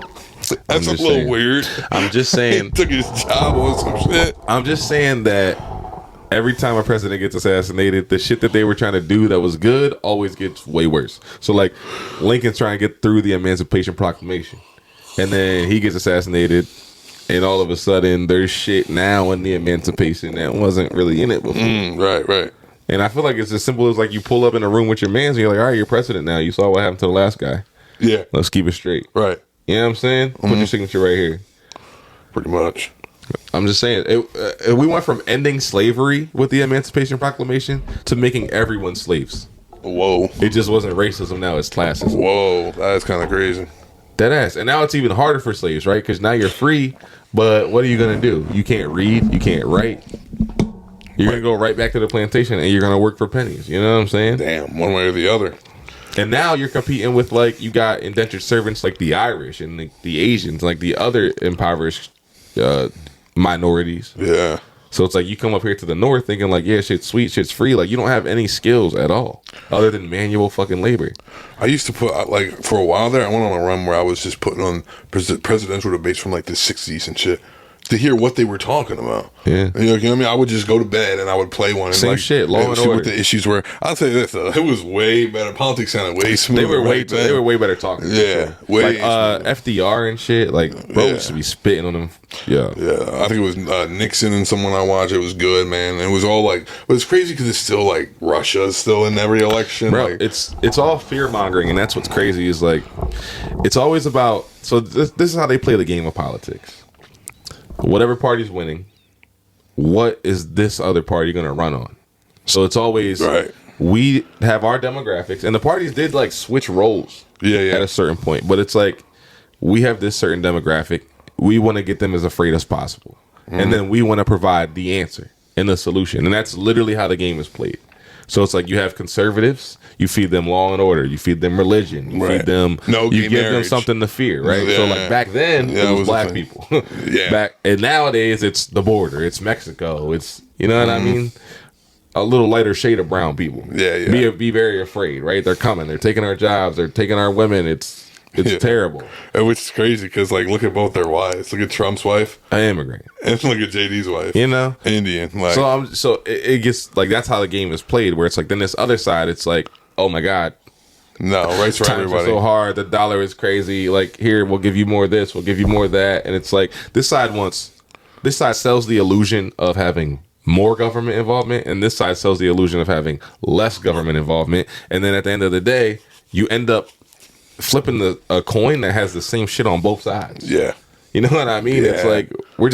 That's a little weird. I'm just saying. He took his job on some shit. I'm just saying that every time a president gets assassinated, the shit that they were trying to do that was good always gets way worse. So, like, Lincoln's trying to get through the Emancipation Proclamation, and then he gets assassinated, and all of a sudden there's shit now in the Emancipation that wasn't really in it before. Right. And I feel like it's as simple as, like, you pull up in a room with your mans and you're like, all right, you're president now. You saw what happened to the last guy. Yeah. Let's keep it straight. Right. You know what I'm saying? Put your signature right here. Pretty much. I'm just saying, we went from ending slavery with the Emancipation Proclamation to making everyone slaves. Whoa. It just wasn't racism, now it's classism. Whoa, that's kind of crazy. Deadass. And now it's even harder for slaves, right? Because now you're free, but what are you going to do? You can't read, you can't write. You're going to go right back to the plantation and you're going to work for pennies. You know what I'm saying? Damn, one way or the other. And now you're competing with, like, you got indentured servants like the Irish and the Asians, like the other impoverished minorities. Yeah. So it's like you come up here to the north thinking like, yeah, shit's sweet, shit's free. Like, you don't have any skills at all other than manual fucking labor. I used to put, like, for a while there, I went on a run where I was just putting on presidential debates from, like, the 60s and shit to hear what they were talking about. Yeah. You know what I mean? I would just go to bed and I would play one. And Same shit, Law and see Order. what the issues were. I'll tell you this, though. It was way better. Politics sounded way smoother. They were way better talking. Yeah. Way like FDR and shit. Like, bro used to be spitting on them. Yeah. Yeah. I think it was Nixon and someone I watched. It was good, man. And it was all like, but it's crazy because it's still like Russia's still in every election. Bro, like, it's all fear mongering, and that's what's crazy is like, it's always about, so this is how they play the game of politics. Whatever party's winning, what is this other party going to run on? So it's always, right. We have our demographics, and the parties did like switch roles at a certain point. But it's like, we have this certain demographic. We want to get them as afraid as possible. And then we want to provide the answer and the solution. And that's literally how the game is played. So it's like you have conservatives, you feed them law and order, you feed them religion, you feed them, you give them something to fear, right? So like back then, it was black people. And nowadays it's the border, it's Mexico, it's, you know what I mean? A little lighter shade of brown people. Be very afraid, right? They're coming, they're taking our jobs, they're taking our women, it's terrible. And which is crazy because, like, look at both their wives. Look at Trump's wife, an immigrant, and look at JD's wife. You know, Indian. Like, so it gets like that's how the game is played. Where it's like then this other side, it's like, oh my god, no, rights for times everybody. Are so hard. The dollar is crazy. Like here, we'll give you more of this, we'll give you more of that, and it's like this side sells the illusion of having more government involvement, and this side sells the illusion of having less government involvement. And then at the end of the day, you end up flipping a coin that has the same shit on both sides. Yeah. You know what I mean? It's like we're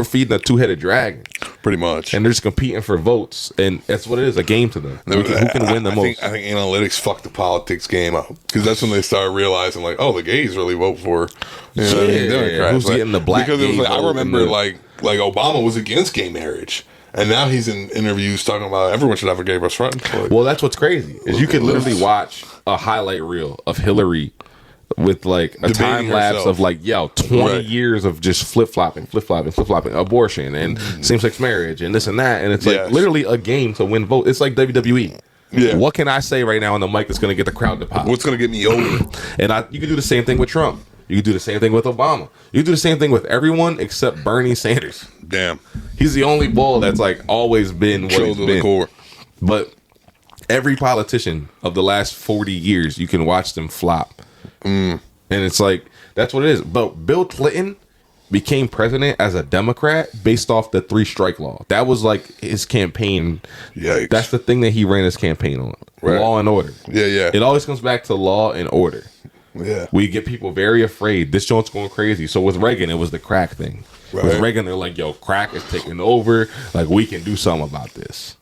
feeding a two-headed dragon. Pretty much. And they're just competing for votes, and that's what it is, a game to them. Who can win the most? I think analytics fucked the politics game up because that's when they started realizing, like, oh, the gays really vote for Democrats. Who's getting the black because it was gay like, I vote remember like Obama was against gay marriage. And now he's in interviews talking about everyone should have a gay best friend. Like, well, that's what's crazy is you could literally watch a highlight reel of Hillary with like a time lapse of like 20 years of just flip flopping, abortion and same sex marriage and this and that, and it's like literally a game to win vote. It's like WWE. Yeah. What can I say right now on the mic that's going to get the crowd to pop? What's going to get me over? And you can do the same thing with Trump. You can do the same thing with Obama. You can do the same thing with everyone except Bernie Sanders. Damn. He's the only bull that's like always been what he's been. The core. But every politician of the last 40 years, you can watch them flop. And it's like, that's what it is. But Bill Clinton became president as a Democrat based off the 3-strike law. That was like his campaign. Yikes. That's the thing that he ran his campaign on. Right. Law and order. Yeah. It always comes back to law and order. Yeah. We get people very afraid. This joint's going crazy. So with Reagan, it was the crack thing. Right. With Reagan, they're like, yo, crack is taking over. Like, we can do something about this.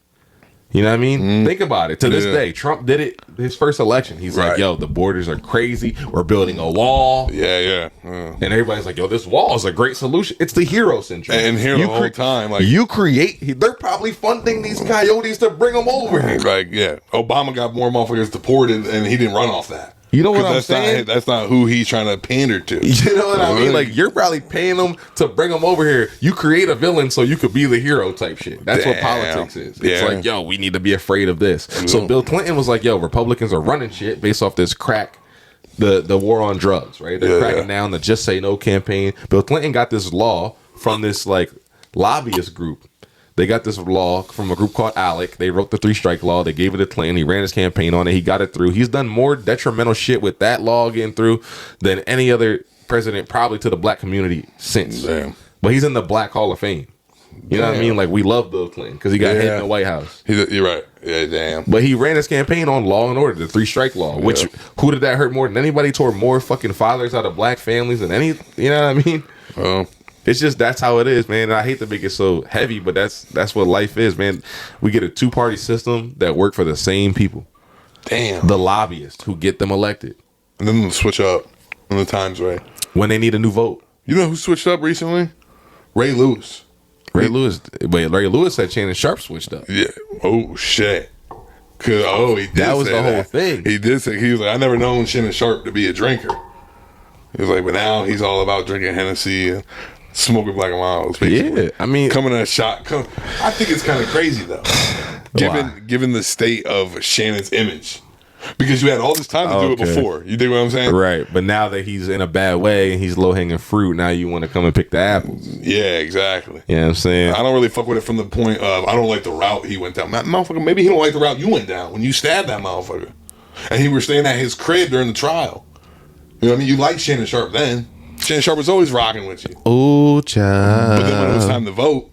You know what I mean? Think about it. To this day, Trump did it his first election. He's like, yo, the borders are crazy. We're building a wall. Yeah. And everybody's like, yo, this wall is a great solution. It's the hero syndrome. And here the whole time, like, they're probably funding these coyotes to bring them over here. Like, Obama got more motherfuckers deported and he didn't run off that. You know what I'm saying? That's not who he's trying to pander to. You know what I mean? Like, you're probably paying them to bring them over here. You create a villain so you could be the hero type shit. That's what politics is. It's like, yo, we need to be afraid of this. So Bill Clinton was like, yo, Republicans are running shit based off this crack, the war on drugs, right? They're cracking down the Just Say No campaign. Bill Clinton got this law from this, like, lobbyist group. They got this law from a group called ALEC. They wrote the 3-strike law. They gave it to Clinton. He ran his campaign on it. He got it through. He's done more detrimental shit with that law getting through than any other president probably to the black community since. Damn. But he's in the Black Hall of Fame. You know what I mean? Like, we love Bill Clinton because he got hit in the White House. You're right. Yeah, damn. But he ran his campaign on law and order, the 3-strike law, which, who did that hurt more than anybody? Tore more fucking fathers out of black families than any, you know what I mean? It's just, that's how it is, man. And I hate to make it so heavy, but that's what life is, man. We get a 2-party system that work for the same people. Damn. The lobbyists who get them elected. And then they'll switch up when the time's right. When they need a new vote. You know who switched up recently? Ray Lewis. Ray Lewis said Shannon Sharpe switched up. Yeah. Oh, shit. He did. That was the whole thing. He did say, he was like, I never known Shannon Sharpe to be a drinker. He was like, but now he's all about drinking Hennessy and smoking Black and Milds. Yeah, I mean, coming at a shot. I think it's kind of crazy though, given the state of Shannon's image, because you had all this time to do it before. You dig what I'm saying? Right, but now that he's in a bad way and he's low hanging fruit, now you want to come and pick the apples. Yeah, exactly. You know what I'm saying? I don't really fuck with it from the point of I don't like the route he went down. Motherfucker, maybe he don't like the route you went down when you stabbed that motherfucker, and he was staying at his crib during the trial. You know what I mean? You liked Shannon Sharpe then. Shannon Sharpe was always rocking with you. Oh, child. But then when it was time to vote,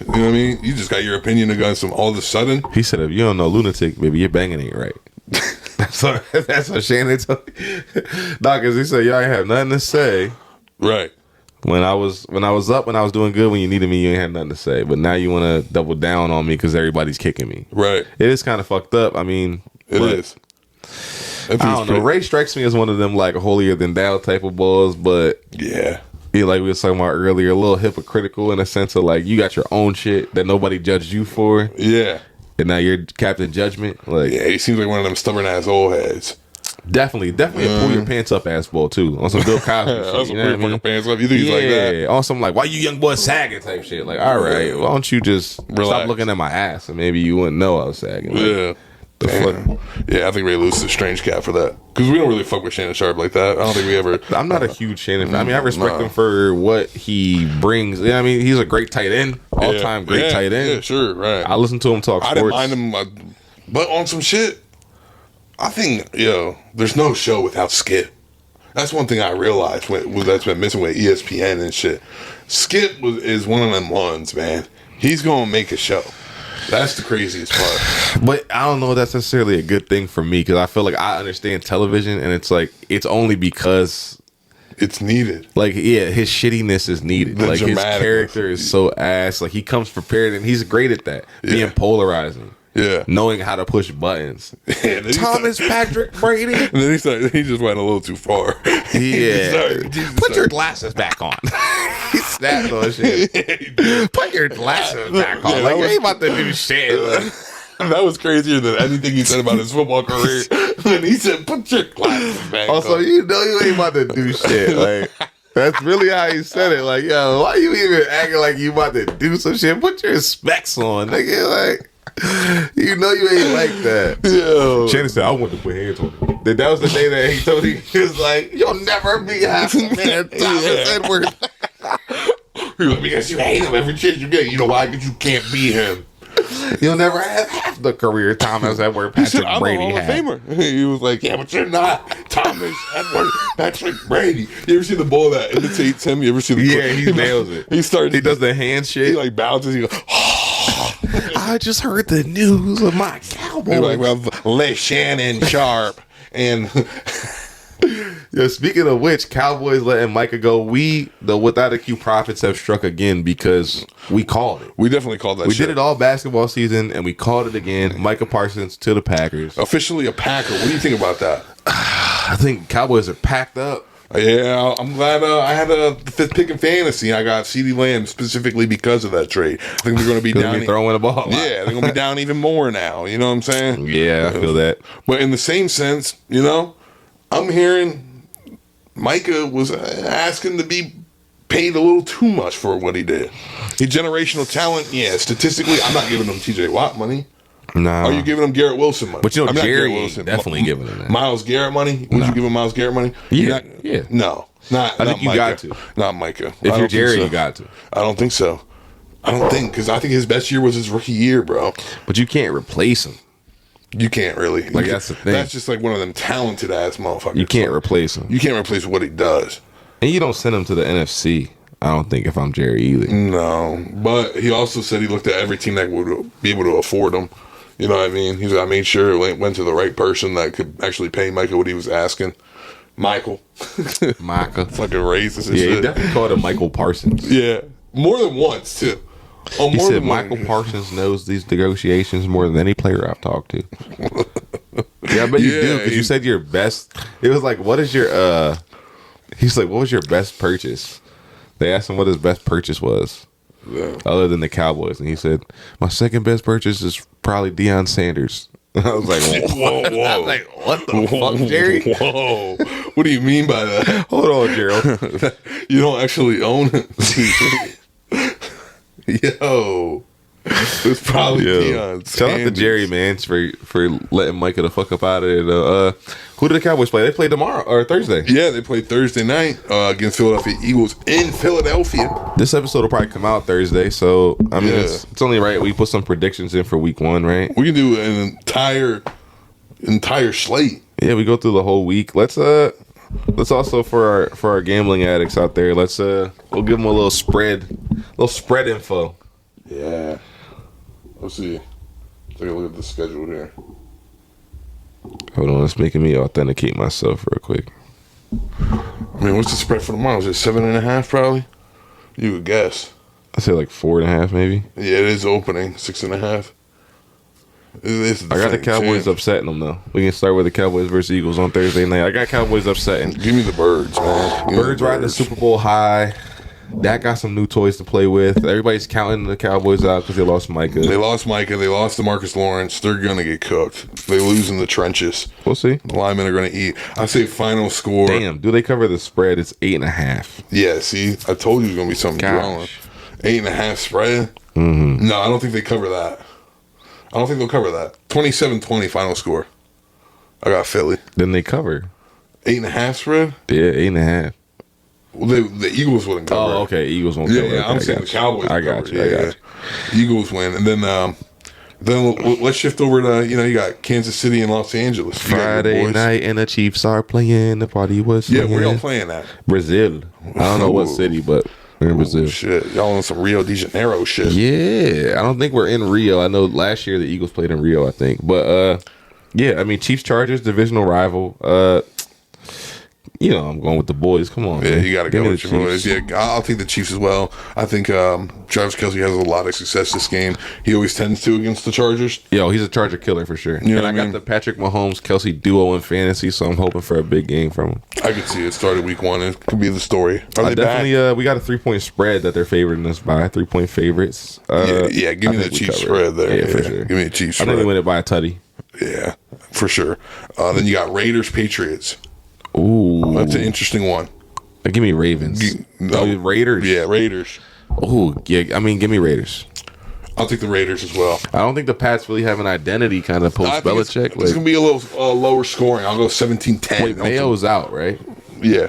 you know what I mean? You just got your opinion against him all of a sudden. He said, if you don't know lunatic, baby, your banging ain't right. that's what Shannon told me. Nah, because he said, y'all ain't have nothing to say. Right. When I was up, when I was doing good, when you needed me, you ain't had nothing to say. But now you want to double down on me because everybody's kicking me. Right. It is kind of fucked up. I mean, it is. I don't know. Ray strikes me as one of them like holier than thou type of balls, but like we were talking about earlier, a little hypocritical in a sense of like you got your own shit that nobody judged you for. Yeah. And now you're Captain Judgment. Like, yeah, he seems like one of them stubborn ass old heads. Definitely a pull your pants up ass ball too. On some Bill Cosby shit. You know what I mean? Pants up. You think he's like that? On some like, why you young boys sagging type shit. Like, all right, why don't you just stop looking at my ass and maybe you wouldn't know I was sagging. Like, the fuck? Yeah, I think Ray Lewis is a strange cat for that. Because we don't really fuck with Shannon Sharpe like that. I don't think we ever... I'm not a huge Shannon fan. I mean, I respect him for what he brings. Yeah, I mean, he's a great tight end. All-time great tight end. Yeah, sure, right. I listen to him talk sports. I didn't mind him, but on some shit, I think, there's no show without Skip. That's one thing I realized that's been missing with ESPN and shit. Skip is one of them ones, man. He's going to make a show. That's the craziest part. But I don't know if that's necessarily a good thing for me because I feel like I understand television and it's like, it's only because... it's needed. Like, yeah, his shittiness is needed. Like, his character is so ass. Like, he comes prepared and he's great at that. Being polarizing. Yeah. Knowing how to push buttons. Thomas Patrick Brady. And then he just went a little too far. Yeah. Put your glasses back on. He snapped on shit. Put your glasses back on. Like, you ain't about to do shit. Like. That was crazier than anything he said about his football career. When he said, put your glasses back on. Also, you know you ain't about to do shit. Like, that's really how he said it. Like, yo, why you even acting like you about to do some shit? Put your specs on, nigga. Like, you know you ain't like that. Yo. Shannon said, I want to put hands on him. That was the day that he told me, he was like, you'll never be half a man, Thomas Edwards. He was like, because you hate him every chance you get. You know why? Because you can't beat him. You'll never have half the career Thomas Edward Patrick Brady had. I'm a Hall of Famer. He was like, yeah, but you're not Thomas Edward Patrick Brady. You ever see the bull that imitates him? You ever see the he nails it. He does the handshake. He like bounces. He goes, I just heard the news of my Cowboys. Like, well, Le Shannon Sharpe. And speaking of which, Cowboys letting Micah go. The Without a Q prophets have struck again because we called it. We definitely called that We shit. did it all basketball season, and we called it again. Micah Parsons to the Packers. Officially a Packer. What do you think about that? I think Cowboys are packed up. Yeah, I'm glad I had the fifth pick in fantasy. I got CeeDee Lamb specifically because of that trade. I think we're going to be down. Throwing the ball. Yeah, they're going to be down even more now. You know what I'm saying? Yeah, I feel that. But in the same sense, I'm hearing Micah was asking to be paid a little too much for what he did. He's generational talent. Yeah, statistically, I'm not giving him TJ Watt money. Nah. Are you giving him Garrett Wilson money? But you know, Jerry definitely giving him that. Myles Garrett money? Would you give him Myles Garrett money? Yeah. No. I think you got to. Not Micah. If you're Jerry, you got to. I don't think so. Because I think his best year was his rookie year, bro. But you can't replace him. You can't really. That's the thing. That's just like one of them talented ass motherfuckers. You can't replace him. You can't replace what he does. And you don't send him to the NFC. I don't think, if I'm Jerry either. No. But he also said he looked at every team that would be able to afford him. You know what I mean? He said, I made sure it went to the right person that could actually pay Micah what he was asking. Michael. Fucking racist and shit. He definitely called him Michael Parsons. Yeah. More than once, too. Oh, he said Michael Parsons knows these negotiations more than any player I've talked to. Yeah, I bet you do, because you said your best. It was like, what is your, he's like, what was your best purchase? They asked him what his best purchase was. Yeah. Other than the Cowboys. And he said, my second best purchase is probably Deion Sanders. I was like, whoa. I was like, what the fuck, Jerry? Whoa. What do you mean by that? Hold on, Gerald. You don't actually own it. Yo. It's probably Deion Sanders. Shout out to Jerry, man, for letting Micah the fuck up out of it. Who did the Cowboys play? They play tomorrow or Thursday. Yeah, they play Thursday night against Philadelphia Eagles in Philadelphia. This episode will probably come out Thursday, so I mean it's only right we put some predictions in for week 1, right? We can do an entire slate. Yeah, we go through the whole week. Let's also for our gambling addicts out there, we'll give them a little spread info. Yeah. Let's see. Take a look at the schedule here. Hold on, it's making me authenticate myself real quick. I mean, what's the spread for tomorrow? Is it 7.5 probably? You would guess. I say like 4.5 maybe. Yeah, it is opening 6.5. I got the Cowboys upsetting them though. We can start with the Cowboys versus Eagles on Thursday night. I got Cowboys upsetting. Give me the birds, man. Birds riding the Super Bowl high. Dak got some new toys to play with. Everybody's counting the Cowboys out because they lost Micah. They lost DeMarcus Lawrence. They're going to get cooked. They lose in the trenches. We'll see. The linemen are going to eat. I say final score. Damn, do they cover the spread? It's 8.5. Yeah, see? I told you it was going to be something growing. 8.5 spread? Mm-hmm. No, I don't think they cover that. I don't think they'll cover that. 27-20 final score. I got Philly. Then they cover. 8.5 spread? Yeah, 8.5. Well, the Eagles wouldn't cover. Oh, okay. Eagles won't cover. Yeah, I'm saying the Cowboys. I got you. Eagles win, and then let's shift over to you got Kansas City and Los Angeles. Friday night, and the Chiefs are playing. The party was where y'all playing at? Brazil. I don't know what city, but we're in Brazil. Shit, y'all on some Rio de Janeiro shit. Yeah, I don't think we're in Rio. I know last year the Eagles played in Rio, I think, but yeah, I mean Chiefs Chargers divisional rival. I'm going with the boys. Come on, yeah, man. You got to go with your boys. Yeah, I'll take the Chiefs as well. I think Travis Kelce has a lot of success this game. He always tends to against the Chargers. Yo, he's a Charger killer for sure. You know and I got the Patrick Mahomes Kelce duo in fantasy, so I'm hoping for a big game from him. I could see it started week 1. It could be the story. Are they definitely back? We got a 3-point spread that they're favoring us by 3-point favorites. Yeah, give me the Chiefs spread there. Yeah, for sure. Give me the Chiefs spread. I think we win it by a tutty. Yeah, for sure. Then you got Raiders Patriots. Ooh, that's an interesting one. Give me Ravens. Raiders. Yeah, Raiders. Oh, yeah. I mean, give me Raiders. I'll take the Raiders as well. I don't think the Pats really have an identity kind of post Belichick. It's going to be a little lower scoring. I'll go 17-10. Wait, Mayo's out, right? Yeah.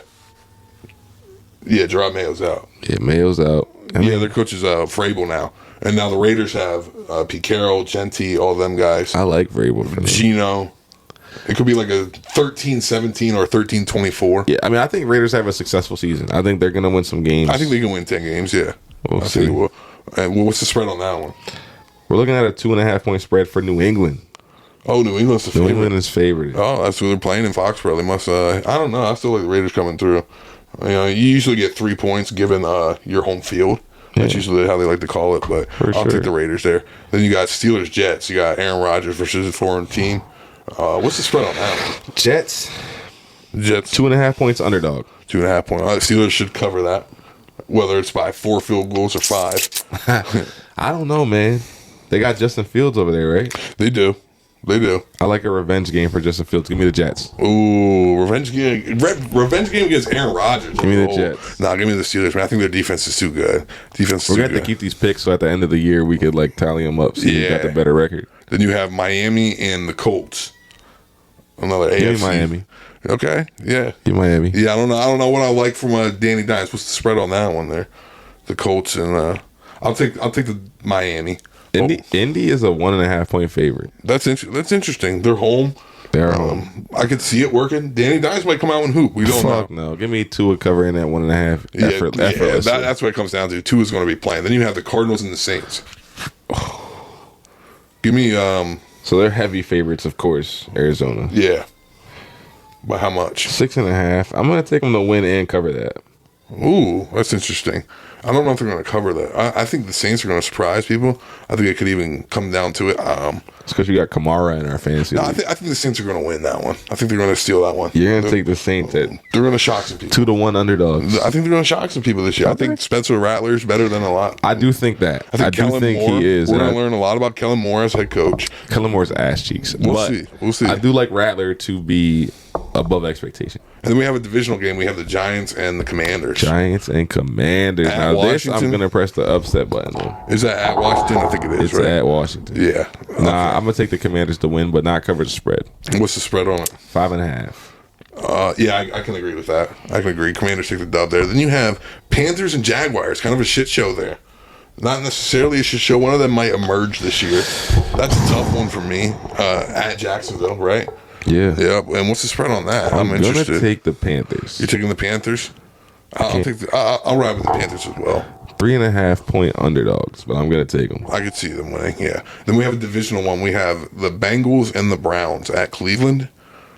Yeah, Gerard Mayo's out. Yeah, Mayo's out. Their coach is Vrabel now. And now the Raiders have Pete Carroll, Genti, all them guys. I like Vrabel for them. Gino. It could be like a 13-17 or 13-24. Yeah, I mean, I think Raiders have a successful season. I think they're going to win some games. I think they can win 10 games, yeah. We'll see. And what's the spread on that one? We're looking at a 2.5-point spread for New England. Oh, New England's the favorite. New England is favored. Oh, that's who they're playing in Foxborough. They must, I don't know. I still like the Raiders coming through. You usually get 3 points given your home field. That's usually how they like to call it, but I'll take the Raiders there. Then you got Steelers, Jets. You got Aaron Rodgers versus a foreign team. What's the spread on that one? Jets. 2.5 points underdog. 2.5 points. Steelers should cover that, whether it's by 4 field goals or 5. I don't know, man. They got Justin Fields over there, right? They do. They do. I like a revenge game for Justin Fields. Give me the Jets. Ooh, revenge game against Aaron Rodgers. Give me the Jets. Nah, give me the Steelers, man. I think their defense is too good. We're going to have to keep these picks so at the end of the year we could like tally them up. See who got the better record. Then you have Miami and the Colts. Another AFC. Give me Miami. Okay, yeah. Give me Miami. Yeah, I don't know what I like from Danny Dimes. What's the spread on that one there? The Colts and I'll take the Miami. Indy is a 1.5 point favorite. That's interesting. They're home. They're home. I could see it working. Danny Dimes might come out and hoop. We don't know. No. Give me Tua covering that 1.5. Yeah, that's what it comes down to. Tua is going to be playing. Then you have the Cardinals and the Saints. Give me So they're heavy favorites, of course. Arizona. Yeah. By how much? 6.5. I'm going to take them to win and cover that. Ooh, that's interesting. I don't know if they're going to cover that. I think the Saints are going to surprise people. I think it could even come down to it. It's because you got Kamara in our fantasy league. I think the Saints are going to win that one. I think they're going to steal that one. You're going to take the Saints at... They're going to shock some people. 2-1 underdogs. I think they're going to shock some people this year. Okay. I think Spencer Rattler's better than a lot. I do think that. I do think he is. We're going to learn a lot about Kellen Moore as head coach. Kellen Moore's ass cheeks. We'll see. I do like Rattler to be above expectation. And then we have a divisional game. We have the Giants and the Commanders. Now this, I'm going to press the upset button. Is that at Washington? I think it is, it's right? At Washington. Yeah. Nah, I'm going to take the Commanders to win, but not cover the spread. What's the spread on it? 5.5. Yeah, I can agree with that. I can agree. Commanders take the dub there. Then you have Panthers and Jaguars. Kind of a shit show there. Not necessarily a shit show. One of them might emerge this year. That's a tough one for me. At Jacksonville, right? Yeah. Yep. And what's the spread on that? I'm interested. Going to take the Panthers. You're taking the Panthers? I'll ride with the Panthers as well. 3.5 point underdogs, but I'm going to take them. I could see them winning, yeah. Then we have a divisional one. We have the Bengals and the Browns at Cleveland,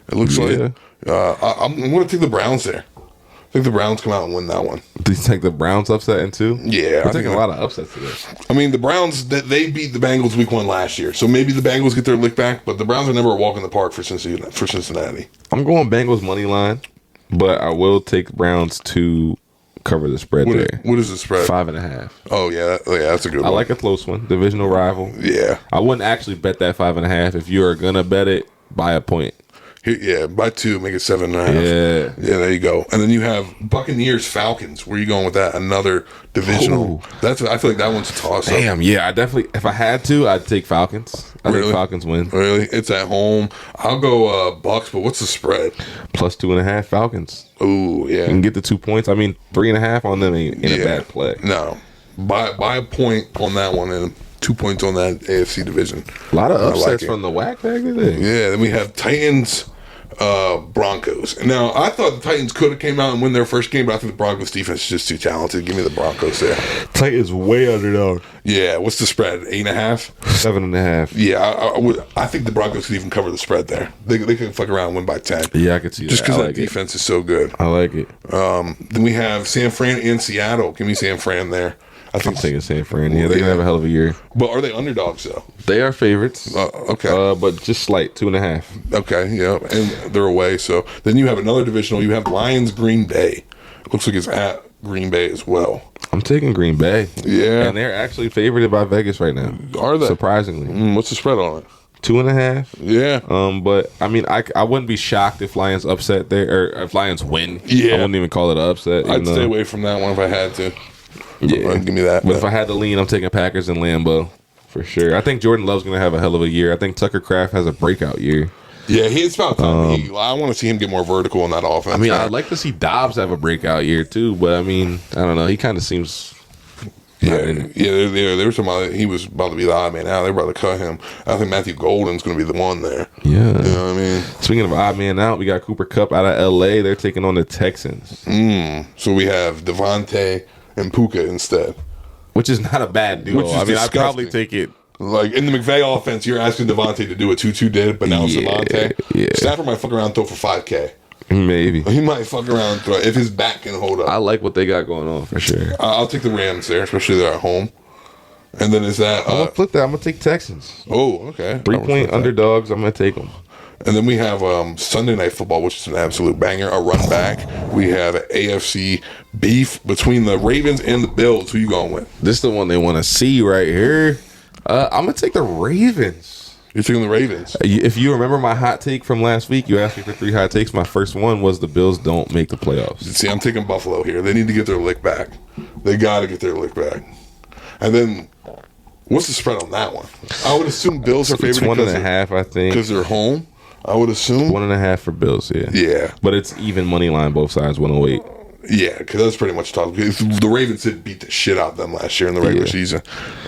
it looks like. I'm going to take the Browns there. I think the Browns come out and win that one. Do you think the Browns upsetting too? Yeah. We're taking a lot of upsets today. I mean, the Browns, they beat the Bengals week 1 last year, so maybe the Bengals get their lick back, but the Browns are never a walk in the park for Cincinnati. I'm going Bengals money line, but I will take Browns to cover the spread there. What is the spread? 5.5. Oh, yeah, that's a good one. I like a close one. Divisional rival. Yeah. I wouldn't actually bet that 5.5. If you are going to bet it, buy a point. Yeah, by 2, make it 7.5. Yeah. Yeah, there you go. And then you have Buccaneers, Falcons. Where are you going with that? Another divisional. I feel like that one's a toss-up. Damn, yeah. I definitely, if I had to, I'd take Falcons. I think Falcons win. Really? It's at home. I'll go Bucks, but what's the spread? Plus 2.5 Falcons. Ooh, yeah. You can get the 2 points. I mean, 3.5 on them ain't a bad play. No. Buy a point on that one and 2 points on that AFC division. A lot of upsets from the WAC back today. Yeah, then we have Titans, Broncos. Now, I thought the Titans could have came out and win their first game, but I think the Broncos defense is just too talented. Give me the Broncos there. Titans way underdog. Yeah, what's the spread? 8.5? 7.5. Yeah, I think the Broncos could even cover the spread there. They could fuck around and win by 10. Yeah, I could see that. Just because that defense is so good. I like it. Then we have San Fran and Seattle. Give me San Fran there. I'm taking San Fran. Yeah, they're going to have a hell of a year. But are they underdogs, though? They are favorites. Okay. But just slight, 2.5. Okay, yeah. And they're away. So then you have another divisional. You have Lions, Green Bay. Looks like it's at Green Bay as well. I'm taking Green Bay. Yeah. And they're actually favored by Vegas right now. Are they? Surprisingly. What's the spread on it? 2.5. Yeah. But I mean, I wouldn't be shocked if Lions upset there, or if Lions win. Yeah. I wouldn't even call it an upset. I'd stay away from that one if I had to. Yeah, give me that. But if I had to lean, I'm taking Packers and Lambeau for sure. I think Jordan Love's going to have a hell of a year. I think Tucker Kraft has a breakout year. Yeah, it's about time. I want to see him get more vertical in that offense. I mean, I'd like to see Dobbs have a breakout year too, but I mean, I don't know. He kind of seems. They were talking about he was about to be the odd man out. They're about to cut him. I think Matthew Golden's going to be the one there. Yeah, you know what I mean. Speaking of odd man out, we got Cooper Kupp out of L.A. They're taking on the Texans. So we have Devontae and Puka instead, which is not a bad duo. I mean, I'd probably take it. Like in the McVay offense, you're asking Devontae to do what Tutu did, but now it's Devontae. Yeah. Stafford might fuck around and throw for $5K. Maybe he might fuck around and throw if his back can hold up. I like what they got going on for sure. I'll take the Rams there, especially they're at home. And then is that? I'm gonna flip that. I'm gonna take Texans. Oh, okay. 3-point underdogs. I'm gonna take them. And then we have Sunday Night Football, which is an absolute banger. A run back. We have AFC beef between the Ravens and the Bills. Who you going with? This is the one they want to see right here. I'm gonna take the Ravens. You're taking the Ravens. If you remember my hot take from last week, you asked me for 3 hot takes. My first one was the Bills don't make the playoffs. See, I'm taking Buffalo here. They need to get their lick back. They got to get their lick back. And then, what's the spread on that one? I would assume Bills are favored. It's 1.5, I think. Because they're home, I would assume. 1.5 for Bills, yeah. Yeah. But it's even money line, both sides, 108. Yeah, because that's pretty much tough. The Ravens did beat the shit out of them last year in the regular season.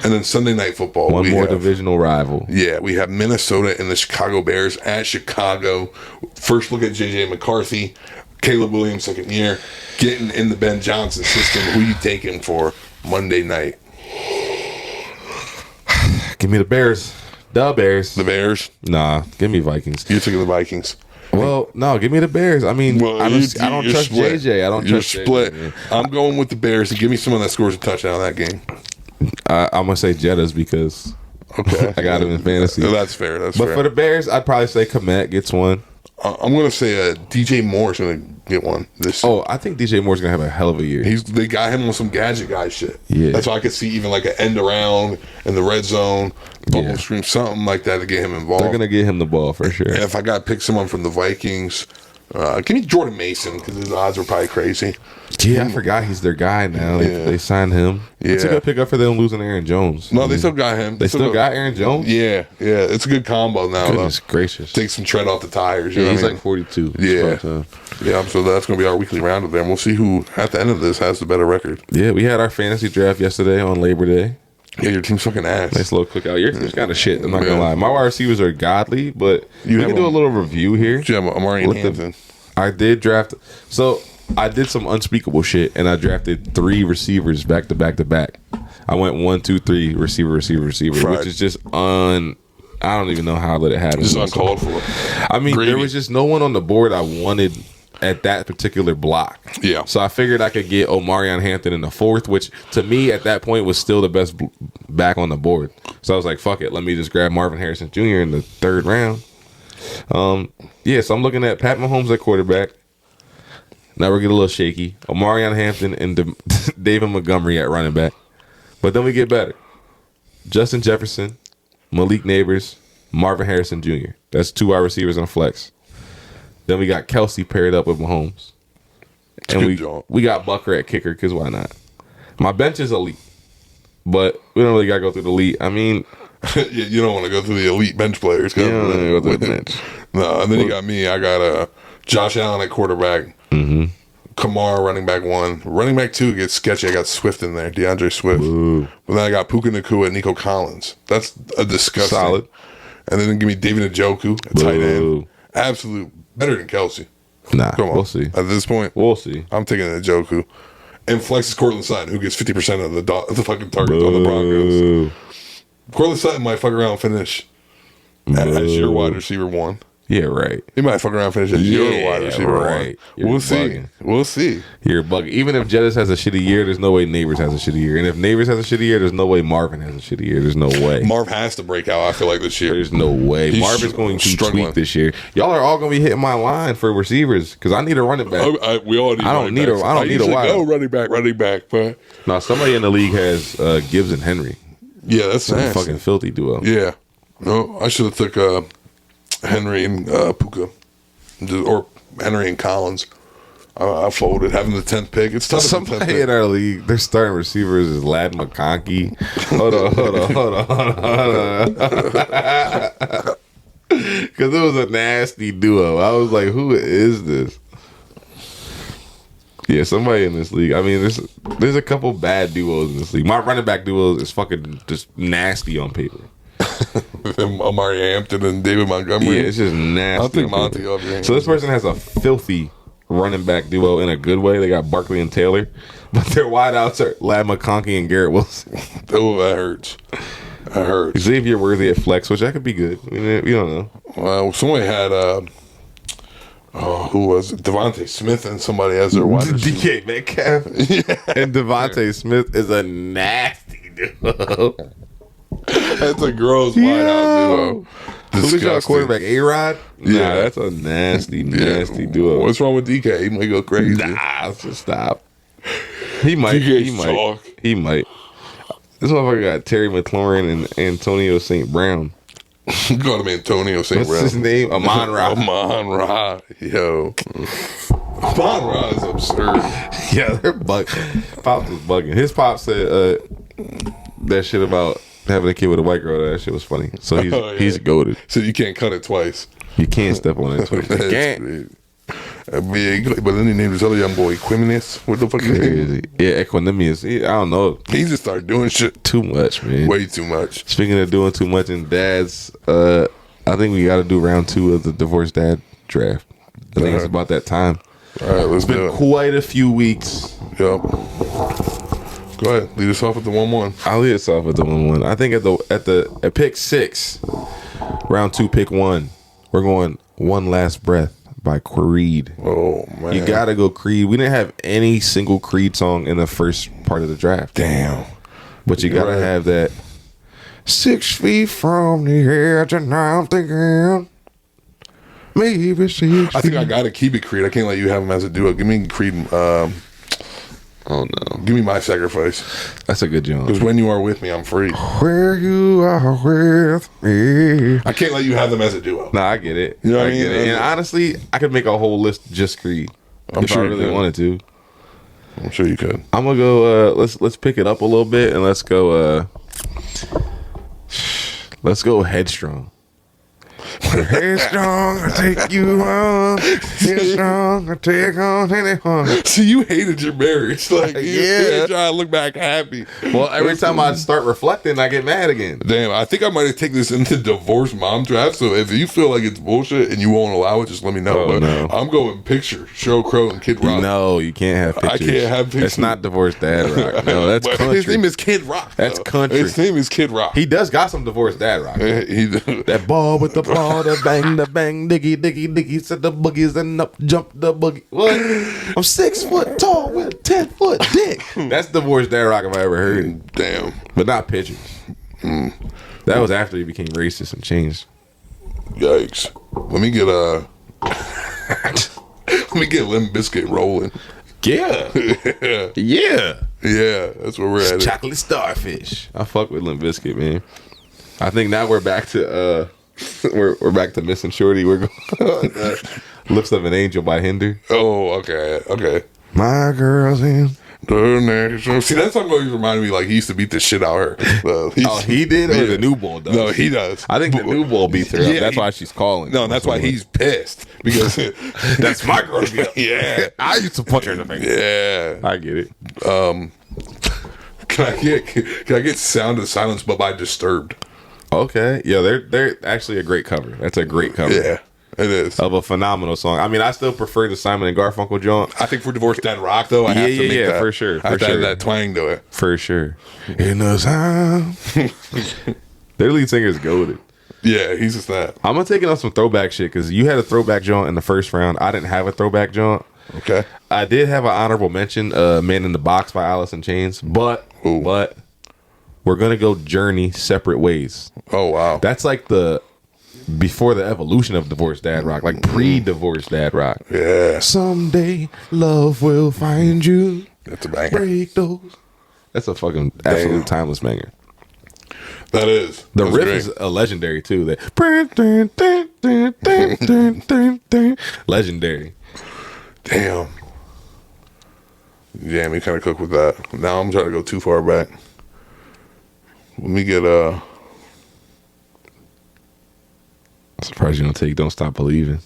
And then Sunday Night Football. One more divisional rival. Yeah, we have Minnesota and the Chicago Bears at Chicago. First look at J.J. McCarthy, Caleb Williams, second year, getting in the Ben Johnson system. Who you taking for Monday night? Give me the Bears. The Bears. The Bears? Nah, give me Vikings. You're taking the Vikings. Well, no, give me the Bears. I mean, I don't trust split. JJ. I don't trust split. JJ, I'm going with the Bears and give me someone that scores a touchdown in that game. I'm going to say Jettas because I got him in fantasy. That's fair. But for the Bears, I'd probably say Komet gets one. I'm going to say DJ Moore's going to get one this year. Oh, I think DJ Moore's going to have a hell of a year. They got him on some gadget guy shit. Yeah. That's why I could see even like an end around in the red zone, bubble screen, something like that to get him involved. They're going to get him the ball for sure. And if I got to pick someone from the Vikings, give me Jordan Mason because his odds are probably crazy. Yeah, I forgot he's their guy now. They signed him. Yeah. It's a good pickup for them losing Aaron Jones. No, they still got him. They still got Aaron Jones? Yeah. It's a good combo now. Goodness gracious. Take some tread off the tires. He's like 42. Yeah. So that's going to be our weekly round of them. We'll see who, at the end of this, has the better record. Yeah, we had our fantasy draft yesterday on Labor Day. Yeah, your team's fucking ass. Nice little cookout. Your team's kind of shit. I'm not going to lie. My wide receivers are godly, but we can do a little review here. You have Amari Hampton. I did draft. So I did some unspeakable shit, and I drafted 3 receivers back to back to back. I went 1, 2, 3 receiver, right. which is just I don't even know how I let it happen. Just uncalled for. I mean, there was just no one on the board I wanted at that particular block. Yeah. So I figured I could get Omarion Hampton in the 4th, which to me at that point was still the best back on the board. So I was like, fuck it, let me just grab Marvin Harrison Jr. in the 3rd round. So I'm looking at Pat Mahomes at quarterback. Now we're getting a little shaky. Omarion Hampton and David Montgomery at running back. But then we get better. Justin Jefferson, Malik Neighbors, Marvin Harrison Jr. That's 2 wide receivers on flex. Then we got Kelsey paired up with Mahomes. And we got Bucker at kicker because why not? My bench is elite. But we don't really got to go through the elite. I mean... you don't want to go through the elite bench players. Go through the bench. No, and then you got me. I got Josh Allen at quarterback. Mm-hmm. Kamara running back 1. Running back 2 gets sketchy. I got Swift in there. DeAndre Swift. Ooh. But then I got Puka Nacua and Nico Collins. That's a disgusting. Solid. And then give me David Njoku at tight end. Absolute. Better than Kelsey. Nah, Come on. we'll see. At this point, we'll see. I'm taking Njoku. And flex is Cortland Sutton, who gets 50% of the fucking targets on the Broncos. Cortland Sutton might fuck around and finish as your wide receiver 1. Yeah, right. He might fuck around and finish as your wide receiver 1. We'll see. We'll see. You're bugging. Even if Jettis has a shitty year, there's no way Neighbors has a shitty year. And if Neighbors has a shitty year, there's no way Marvin has a shitty year. There's no way. Marv has to break out, I feel like, this year. There's no way. He's Marvin's going to struggling. tweak this year. Y'all are all going to be hitting my line for receivers because I need a running back. We all need I don't need a wide. Oh, running back. But no, somebody in the league has Gibbs and Henry. Yeah, that's a nasty. Fucking filthy duo. Yeah. No, I should have took Henry and Puka. Or Henry and Collins. I folded having the 10th pick. It's tough. Somebody in our league, their starting receivers is Lad McConkey. Hold on. Because it was a nasty duo. I was like, who is this? Yeah, somebody in this league. I mean, there's a couple bad duos in this league. My running back duo is fucking just nasty on paper. Amari Hampton and David Montgomery. Yeah, it's just nasty. I'll take Monty off your hands. So this person has a filthy running back duo in a good way. They got Barkley and Taylor, but their wideouts are Lad McConkey and Garrett Wilson. Oh, that hurts. That hurts. Xavier Worthy at flex, which that could be good. I mean, we don't know. Well, somebody had who was it? Devontae Smith and somebody as their wide receiver. DK Metcalf. Yeah. And Devontae Smith is a nasty duo. That's a gross wideout duo. Who's your quarterback? A-Rod? Yeah, that's a nasty duo. What's wrong with DK? He might go crazy. Nah, just stop. He might. He might. This motherfucker got Terry McLaurin and Antonio St. Brown. Call him Antonio St. What's Brown. his name? Amon Ra. Amon Ra. Yo. Amon Ra is absurd. Yeah, they're bugging. Pops was bugging. His pop said that shit about having a kid with a white girl. That shit was funny. So he's goated. So you can't cut it twice. You can't step on it twice. You can't. Big. But then he named his other young boy Equiminius. What the fuck is Crazy. Yeah, Equanimous. I don't know. He just started doing shit. Too much, man. Way too much. Speaking of doing too much and dads, I think we got to do round 2 of the divorced dad draft. I think it's about that time. All right, let's do it. It's been quite a few weeks. Yep. Go ahead. Lead us off with the 1-1. I'll lead us off with the 1-1. I think at pick 6, round 2, pick 1, we're going One Last Breath by Creed. Oh, man. You got to go Creed. We didn't have any single Creed song in the first part of the draft. Damn. But you got to have that 6 feet from the edge, and now I'm thinking maybe 6 feet. I think I got to keep it Creed. I can't let you have him as a duo. Give me Creed. Oh, no. Give me My Sacrifice. That's a good job. Because when you are with me, I'm free. Where you are with me. I can't let you have them as a duo. Nah, I get it. You know what I mean? Get it. And honestly, I could make a whole list just Creed. I'm sure I really wanted to. I'm sure you could. I'm gonna go. Let's pick it up a little bit and let's go. Let's go Headstrong. Headstrong, I take you on. Headstrong, I take on anyone. See, you hated your marriage. Like, yeah. Trying to look back happy. Well, every time I start reflecting, I get mad again. Damn, I think I might have taken this into divorced mom draft. So if you feel like it's bullshit and you won't allow it, just let me know. But no. I'm going picture, Sheryl Crow and Kid Rock. No, you can't have pictures. I can't have pictures. It's not divorced dad rock. No, that's country. His name is Kid Rock. That's country. His name is Kid Rock. He does got some divorced dad rock. That ball with the ball, the bang, diggy, diggy, diggy, set the boogies and up, jump the boogie. What? I'm 6 foot tall with a 10-foot dick. That's divorced dad rock if I ever heard it. Damn. But not pictures. That was after he became racist and changed. Yikes. Let me get Limp Bizkit rolling. Yeah. Yeah. Yeah, that's where we're at. Chocolate Starfish. I fuck with Limp Bizkit, man. I think now we're back to we're back to Missing Shorty. We're going Lips of an Angel by Hinder. Oh, okay. My girl's in. See, that song always reminded me like he used to beat the shit out of her. He did? Or the new bull does? No, he does. I think the new bull beats her up. That's why she's calling. No, that's why he's pissed. Because that's my girl. Yeah. I used to punch her in the face. Yeah. I get it. Can I get Sound of Silence but by Disturbed? Okay. Yeah, they're actually a great cover. That's a great cover. Yeah. It is. Of a phenomenal song. I mean, I still prefer the Simon and Garfunkel joint. I think for Divorced Dad Rock, though, I have to make that. For sure. I have to add that twang to it. For sure. In the sound. Their lead singer is goated. Yeah, he's just that. I'm going to take it on some throwback shit because you had a throwback joint in the first round. I didn't have a throwback joint. Okay. I did have an honorable mention, Man in the Box by Alice in Chains, but we're going to go Journey Separate Ways. Oh, wow. That's like before the evolution of divorced dad rock, like pre-divorced dad rock. Yeah. Someday love will find you. That's a banger. Break those. That's a fucking absolute timeless banger. That is. The riff is a legendary too. Legendary. Damn. Yeah, me kind of cook with that. Now I'm trying to go too far back. Let me get I'm surprised you don't take "Don't Stop Believing."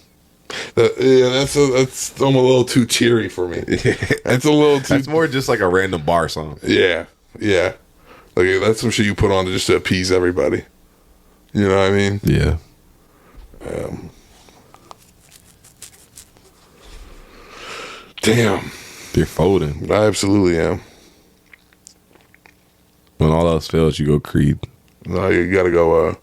that's I'm a little too cheery for me. That's a little too. That's more just like a random bar song. Yeah. Like that's some shit you put on just to appease everybody. You know what I mean? Yeah. Damn. You're folding. I absolutely am. When all else fails, you go Creed. No, you gotta go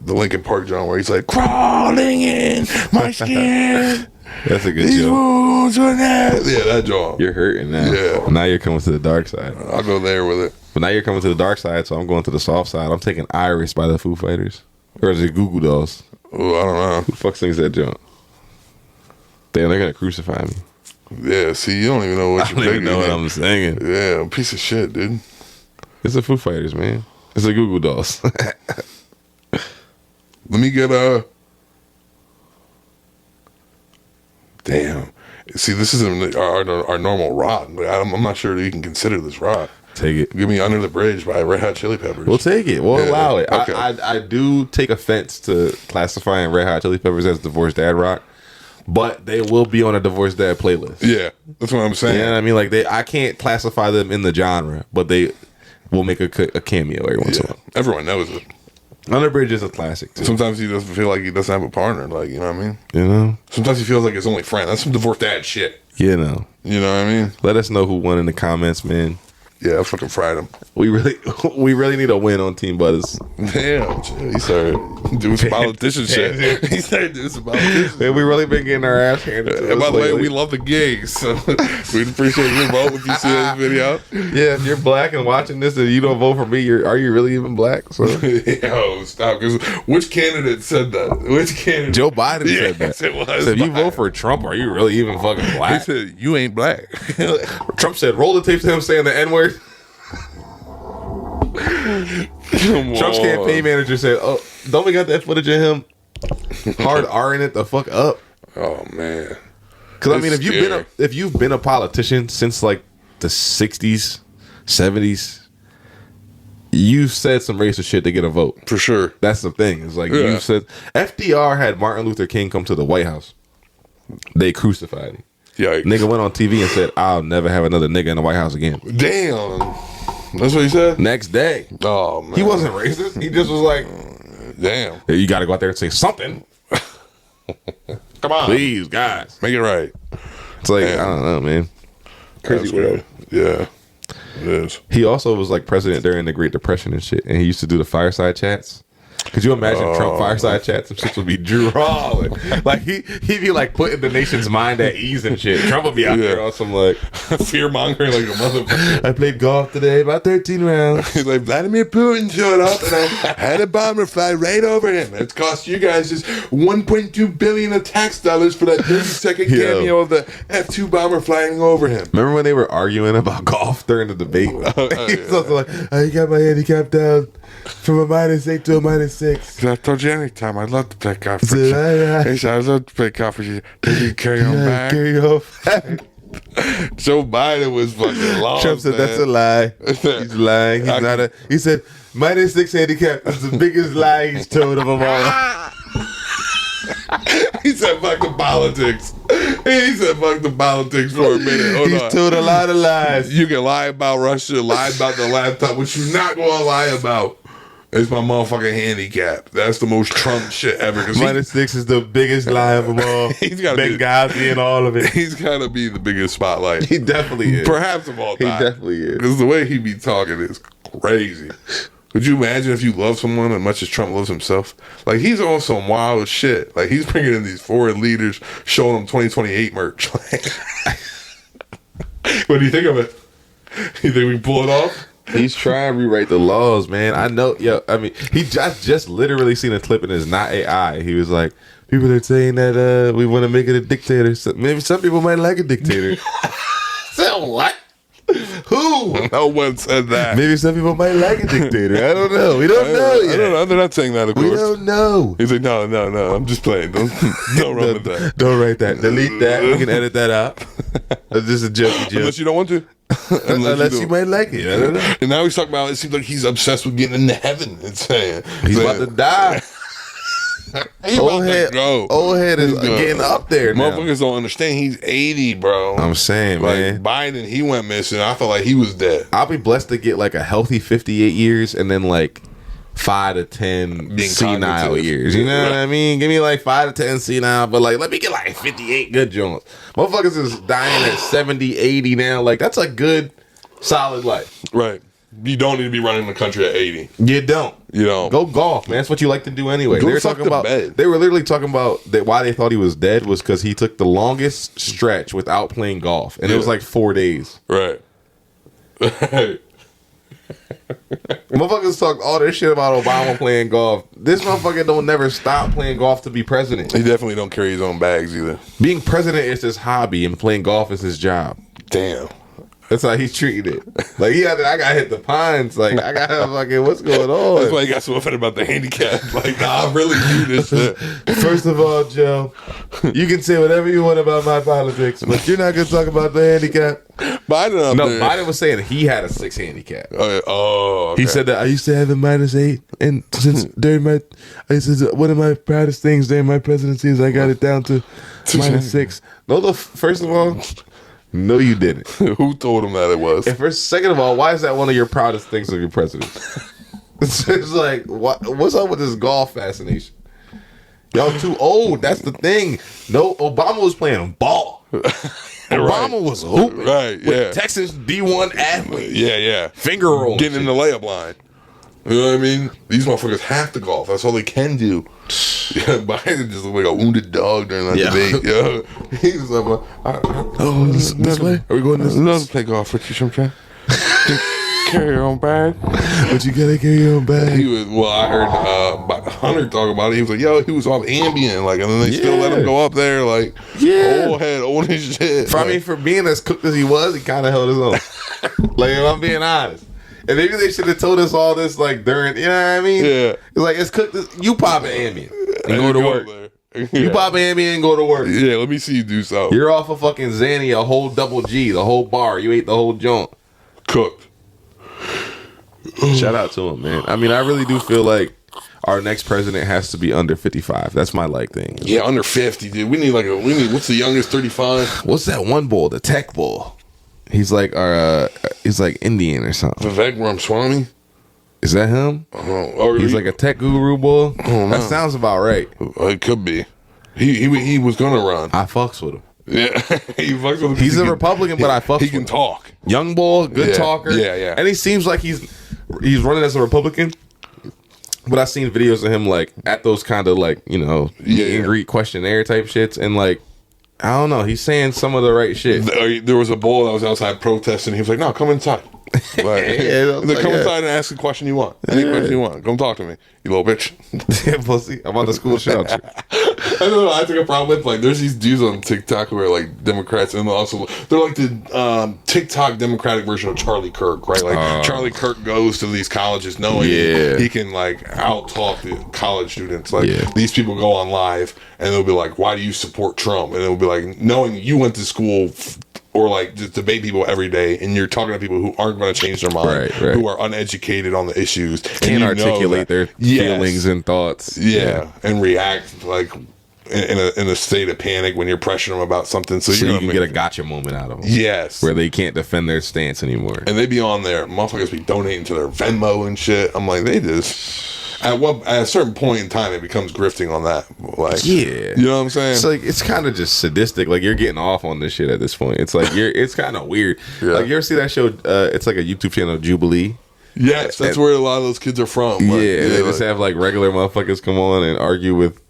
the Linkin Park John where he's like crawling in my skin. That's a good These joke. wounds were that. Yeah, that John. You're hurting now. Yeah. Now you're coming to the dark side. I'll go there with it. But now you're coming to the dark side, so I'm going to the soft side. I'm taking Iris by the Foo Fighters. Or is it Goo Goo Dolls? Oh, I don't know. Who the fuck sings that junk? Damn, they're going to crucify me. Yeah, see, you don't even know what you're I don't even know what I'm singing. Yeah, piece of shit, dude. It's the Foo Fighters, man. It's the Goo Goo Dolls. Let me get a. Damn. See, this isn't our normal rock. I'm not sure that you can consider this rock. Take it. Give me Under the Bridge by Red Hot Chili Peppers. We'll take it. We'll allow it. Okay. I do take offense to classifying Red Hot Chili Peppers as divorced dad rock, but they will be on a divorced dad playlist. Yeah, that's what I'm saying. You know what I mean? Like I can't classify them in the genre, but they will make a cameo every once in a while. Everyone knows it. Under the Bridge is a classic too. Sometimes he doesn't feel like he doesn't have a partner. Like, you know what I mean? You know? Sometimes he feels like his only friend. That's some divorced dad shit. You know. You know what I mean? Let us know who won in the comments, man. Yeah, I fucking fried him. We really need a win on Team Buddaz. Damn, he started doing some politician shit. He started doing some politician shit. Man, we really been getting our ass handed to us. And by the way, lately. we love the gigs. So we'd appreciate your vote if you see this video. Yeah, if you're black and watching this and you don't vote for me, are you really even black? So Yo, stop. Because which candidate said that? Which candidate? Joe Biden said that. Yes, it was. So if you vote for Trump, are you really even fucking He black? said, you ain't black. Trump said, roll the tape to him saying the N-word. Trump's campaign manager said, "Oh, don't we got that footage of him hard R-ing it the fuck up?" Oh, man. Because I It's mean, scary. if you've been a politician since like the 60s, 70s, you've said some racist shit to get a vote. For sure. That's the thing. It's like Yeah. you said. FDR had Martin Luther King come to the White House. They crucified him. Yikes. Nigga went on TV and said, "I'll never have another nigga in the White House again." Damn. That's what he said? Next day, Oh, man. he wasn't racist. He just was like, Damn. "Hey, you got to go out there and say something, Come on. please, guys." Make it right. It's like, Damn. I don't know, man. Crazy That's world. weird. Yeah. It is. He also was like president during the Great Depression and shit, and he used to do the fireside chats. Could you imagine Trump fireside chats? Some shit would be drawing. Like he'd be like putting the nation's mind at ease and shit. Trump would be out there on some like Fear mongering like a motherfucker. I played golf today, about 13 rounds. He's like, Vladimir Putin showed up and I had a bomber fly right over him. It's cost you guys just $1.2 billion of tax dollars for that 30-second Yo. cameo of the F-2 bomber flying over him. Remember when they were arguing about golf during the debate? He was also like, "I got my handicap down from a -8 to a -6. I told you anytime I'd love to play golf. Did I? He said, I'd love to play golf with you. Did you carry on back? Carry off. Joe Biden was fucking lost. Trump said, man. "That's a lie. He's lying. He's not a." He said, -6 handicap is the biggest lie he's told of them all. He said, fuck the politics. He said, fuck the politics for a minute. Hold He's on. told a lot of lies. You can lie about Russia, lie about the laptop. What you're not going to lie about is my motherfucking handicap. That's the most Trump shit ever. -6 is the biggest lie of them all. He's gotta be- Benghazi and all of it. He's got to be the biggest spotlight. He definitely is. Perhaps of all He time. definitely is. Because the way he be talking is crazy. Could you imagine if you love someone as much as Trump loves himself? Like, he's on some wild shit. Like, he's bringing in these foreign leaders, showing them 2028 merch. What do you think of it? You think we can pull it off? He's trying to rewrite the laws, man. I know. I mean, he just literally seen a clip and it's not AI. He was like, people are saying that we want to make it a dictator. So maybe some people might like a dictator. So what? Who? No one said that. Maybe some people might like a dictator. I don't know. We don't know I yet. don't know. They're not saying that, of We course. don't know. He's like, no. I'm just playing. Don't run with that. Don't write that. Delete that. We can edit that out. It's just a jokey joke. Unless you don't want to. Unless you might like it. I don't know. And now he's talking about, it seems like he's obsessed with getting into heaven. It's saying. He's about to die. He's Old about to head, go. old head is He's gonna- getting up there now. Motherfuckers don't understand. He's 80, bro. I'm saying, like, man. Biden, he went missing. I felt like he was dead. I'll be blessed to get like a healthy 58 years and then like 5 to 10 Being senile cognitive. years. You know what I mean? Give me like 5 to 10 senile, but like let me get like 58 good joints. Motherfuckers is dying at 70, 80 now. Like that's a good, solid life. Right. You don't need to be running the country at 80. You don't. You know. Go golf, man. That's what you like to do anyway. Go They were fuck talking the about. bed. They were literally talking about that. Why they thought he was dead was because he took the longest stretch without playing golf, and it was Yeah. like 4 days. Right. Motherfuckers talk all this shit about Obama playing golf. This motherfucker don't never stop playing golf to be president. He definitely don't carry his own bags either. Being president is his hobby, and playing golf is his job. Damn. That's how he's treating it. Like, I got hit the pines. Like, I got fucking, what's going on? That's why he got so offended about the handicap. Like, nah, I really do this shit. First of all, Joe, you can say whatever you want about my politics, but you're not going to talk about the handicap. Biden was saying he had a 6 handicap. Okay. He said that I used to have a -8, and since one of my proudest things during my presidency is I got it down to -6. No, first of all, no, you didn't. Who told him that it was? And second of all, why is that one of your proudest things of your president? It's like, what's up with this golf fascination? Y'all too old. That's the thing. No, Obama was playing ball. Obama was hooping. Right, yeah. With Texas D1 athlete. Yeah. Finger roll. Getting in the layup line. You know what I mean? These motherfuckers have to golf. That's all they can do. Yeah, Biden just looked like a wounded dog during that debate. Yeah. He was like, this way? Are we going this way? Let's play golf with you sometime. Carry your own bag. But you gotta carry your own bag. I heard Hunter talk about it. He was like, yo, he was off Ambien. Like, and then they still let him go up there. Like, old head, old as shit. For being as cooked as he was, he kind of held his own. Like, if I'm being honest. And maybe they should have told us all this, like, during, you know what I mean? Yeah. It's like, it's cooked. You pop an Ambien and go to work. You pop an Ambien and go to work. Yeah, let me see you do something. You're off of fucking Xanny, a whole double G, the whole bar. You ate the whole joint. Cooked. Shout out to him, man. I mean, I really do feel like our next president has to be under 55. That's my thing. Yeah, under 50, dude. We need what's the youngest, 35? What's that one bull? The tech bull. He's like Indian or something. Vivek Ramaswamy? Is that him? He's like a tech guru bull. That sounds about right. It could be. He was gonna run. I fucks with him. Yeah, he fucks with him. He's a Republican, but I fucks with him. He can talk. Young bull, good talker. Yeah. And he seems like he's running as a Republican. But I've seen videos of him like at those kind of like, meet and greet questionnaire type shits, and like, I don't know, he's saying some of the right shit. There was a bull that was outside protesting. He was like, "No, come inside. Like, come inside and ask the question you want. Any question you want. Come talk to me, you little bitch." Pussy. I'm on the school shelter. I don't know. I took a problem with, like, there's these dudes on TikTok who are like Democrats, and also they're like the TikTok Democratic version of Charlie Kirk, right? Like Charlie Kirk goes to these colleges knowing he can like out talk the college students. Like these people go on live and they'll be like, "Why do you support Trump?" And it'll be like, knowing you went to school. Or like just debate people every day, and you're talking to people who aren't going to change their mind, who are uneducated on the issues, can't articulate their feelings and thoughts, and react like in a state of panic when you're pressuring them about something. So you can get a gotcha moment out of them, where they can't defend their stance anymore, and they be on there. Motherfuckers be donating to their Venmo and shit. I'm like, they just. At a certain point in time, it becomes grifting on that. Like, you know what I'm saying? It's like, it's kind of just sadistic. Like, you're getting off on this shit at this point. It's like, it's kind of weird. Like, you ever see that show? It's like a YouTube channel, Jubilee. Yes, that's where a lot of those kids are from. Like, and they just have like regular motherfuckers come on and argue with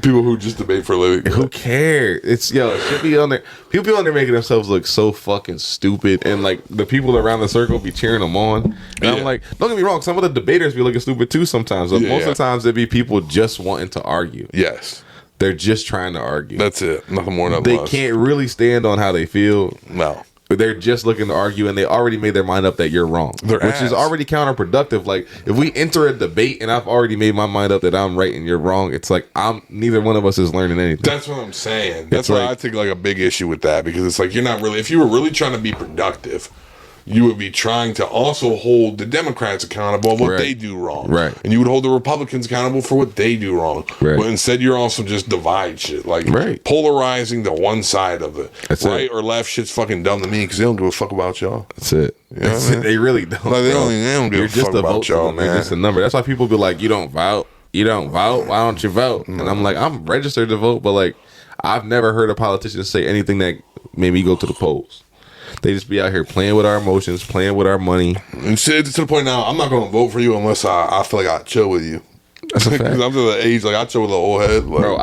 people who just debate for a living. Who cares? It should be on there. People be on there making themselves look so fucking stupid, and like the people around the circle be cheering them on. And I'm like, don't get me wrong, some of the debaters be looking stupid too sometimes. But most of the times it be people just wanting to argue. Yes. They're just trying to argue. That's it. Nothing more, nothing less. They can't really stand on how they feel. No. They're just looking to argue, and they already made their mind up that you're wrong, which is already counterproductive. Like, if we enter a debate and I've already made my mind up that I'm right and you're wrong, it's like neither one of us is learning anything. That's what I'm saying. That's why I take like a big issue with that, because it's like, you're not really, if you were really trying to be productive, you would be trying to also hold the Democrats accountable for what they do wrong. Right. And you would hold the Republicans accountable for what they do wrong. Right. But instead, you're also just divide shit. Like, polarizing to one side of it. That's right or left shit's fucking dumb to me, because they don't give a fuck about y'all. That's it. You know what I mean? They really don't. Like, they don't give a fuck about y'all, man. You're just a number. That's why people be like, you don't vote. You don't vote? Why don't you vote? And I'm like, I'm registered to vote, but like, I've never heard a politician say anything that made me go to the polls. They just be out here playing with our emotions, playing with our money. And to the point now, I'm not going to vote for you unless I feel like I chill with you. That's a fact. Because I'm to the age, like, I chill with the old head. Like, bro,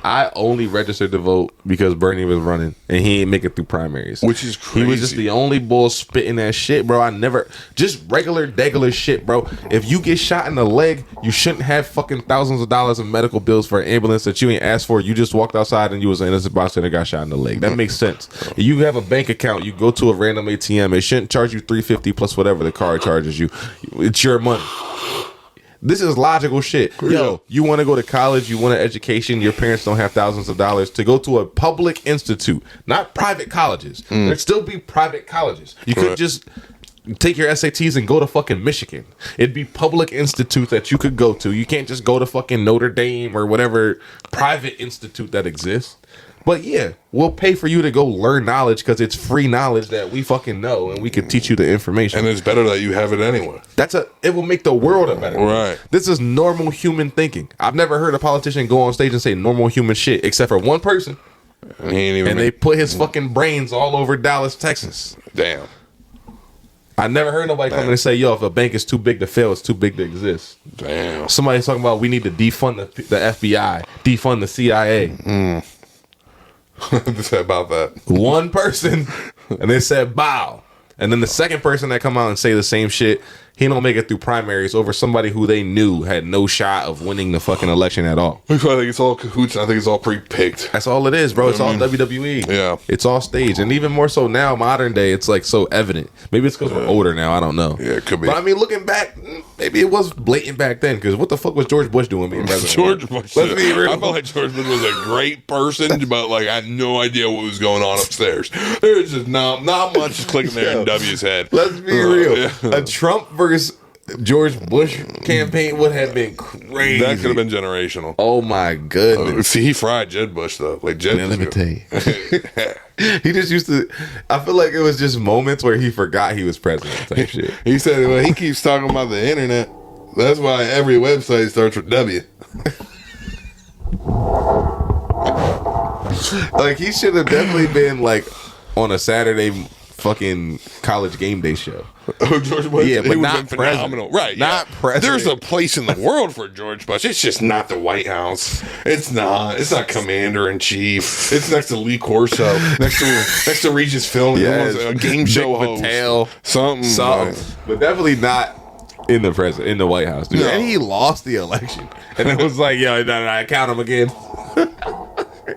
I only registered to vote because Bernie was running and he ain't make it through primaries. Which is crazy. He was just the only bull spitting that shit, bro. I never, just regular shit, bro. If you get shot in the leg, you shouldn't have fucking thousands of dollars in medical bills for an ambulance that you ain't asked for. You just walked outside and you was an innocent bystander and got shot in the leg. That makes sense. If you have a bank account, you go to a random ATM, it shouldn't charge you $350 plus whatever the card charges you. It's your money. This is logical shit. Yo, you want to go to college, you want an education, your parents don't have thousands of dollars to go to a public institute, not private colleges. There'd still be private colleges. You could just take your SATs and go to fucking Michigan. It'd be public institutes that you could go to. You can't just go to fucking Notre Dame or whatever private institute that exists. But yeah, we'll pay for you to go learn knowledge because it's free knowledge that we fucking know and we can teach you the information. And it's better that you have it anyway. It will make the world a better place. Right. This is normal human thinking. I've never heard a politician go on stage and say normal human shit except for one person. They put his fucking brains all over Dallas, Texas. Damn. I never heard nobody come in and say, yo, if a bank is too big to fail, it's too big to exist. Damn. Somebody's talking about we need to defund the FBI, defund the CIA. They said about that. One person, and they said bow. And then the second person that come out and say the same shit, he don't make it through primaries over somebody who they knew had no shot of winning the fucking election at all. I think it's all cahoots. I think it's all pre-picked. That's all it is, bro. It's all WWE. Yeah. It's all staged. And even more so now, modern day, it's like so evident. Maybe it's because we're older now. I don't know. Yeah, it could be. But I mean, looking back, maybe it was blatant back then. Because what the fuck was George Bush doing being president? George Bush. Let's be real. I felt like George Bush was a great person, but like I had no idea what was going on upstairs. There's just not much clicking there in W's head. Let's be real. A Trump versus George Bush campaign would have been crazy. That could have been generational. Oh my goodness. See, he fried Jed Bush though. Like Jed. Man, let me tell you. He just used to. I feel like it was just moments where he forgot he was president type shit. He said, "Well, he keeps talking about the internet. That's why every website starts with W." Like he should have definitely been like on a Saturday fucking college game day show. Oh, George Bush. Yeah, but he not phenomenal. president. Right? Not president. There's a place in the world for George Bush. It's just not the White House. It's not. It's not commander in chief. It's next to Lee Corso. next to Regis Philbin. Yes. A game show host. Patel, Something. but definitely not in the White House, dude. No. And he lost the election, and it was like, yo, I count him again.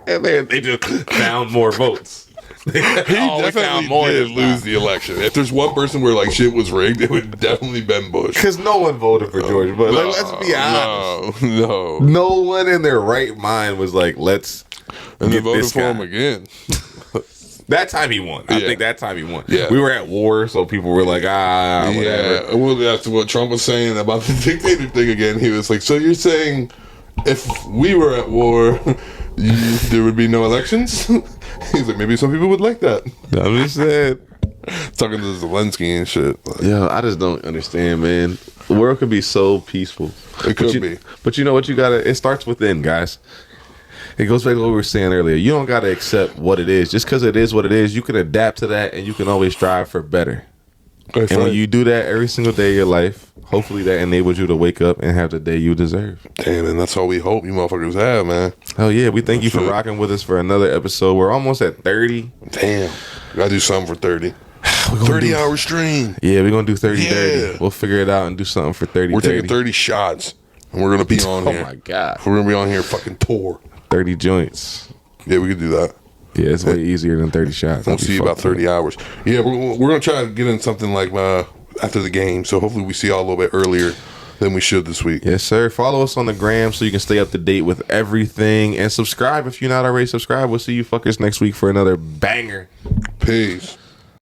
And then they just found more votes. He definitely did lose the election. If there's one person where like shit was rigged, it would definitely been Bush. Because no one voted for George Bush. Like, let's be honest. No one in their right mind was like, let's and get they voted this for guy. him again. That time he won. I think that time he won. Yeah. We were at war, so people were like, whatever. Yeah. Well, that's what Trump was saying about the dictator thing again. He was like, so you're saying if we were at war, there would be no elections? He's like, maybe some people would like that. I'm just saying. Talking to Zelensky and shit. Yo, I just don't understand, man. The world could be so peaceful. It could be. But you know what? It starts within, guys. It goes back to what we were saying earlier. You don't got to accept what it is. Just because it is what it is, you can adapt to that and you can always strive for better. That's and right. when you do that every single day of your life, hopefully that enables you to wake up and have the day you deserve. Damn, and that's all we hope you motherfuckers have, man. Oh yeah, we thank you for rocking with us for another episode. We're almost at 30. Damn. Gotta do something for 30. 30-hour stream. Yeah, we're going to do 30-30. We'll figure it out and do something for 30-30. We're taking 30 shots, and we're going to be on here. Oh my God. We're going to be on here fucking tour. 30 joints. Yeah, we could do that. Yeah, it's way easier than 30 shots. We'll see you about 30 hours. Yeah, we're going to try to get in something like after the game, so hopefully we see y'all a little bit earlier than we should this week. Yes, sir. Follow us on the gram so you can stay up to date with everything. And subscribe if you're not already subscribed. We'll see you fuckers next week for another banger. Peace.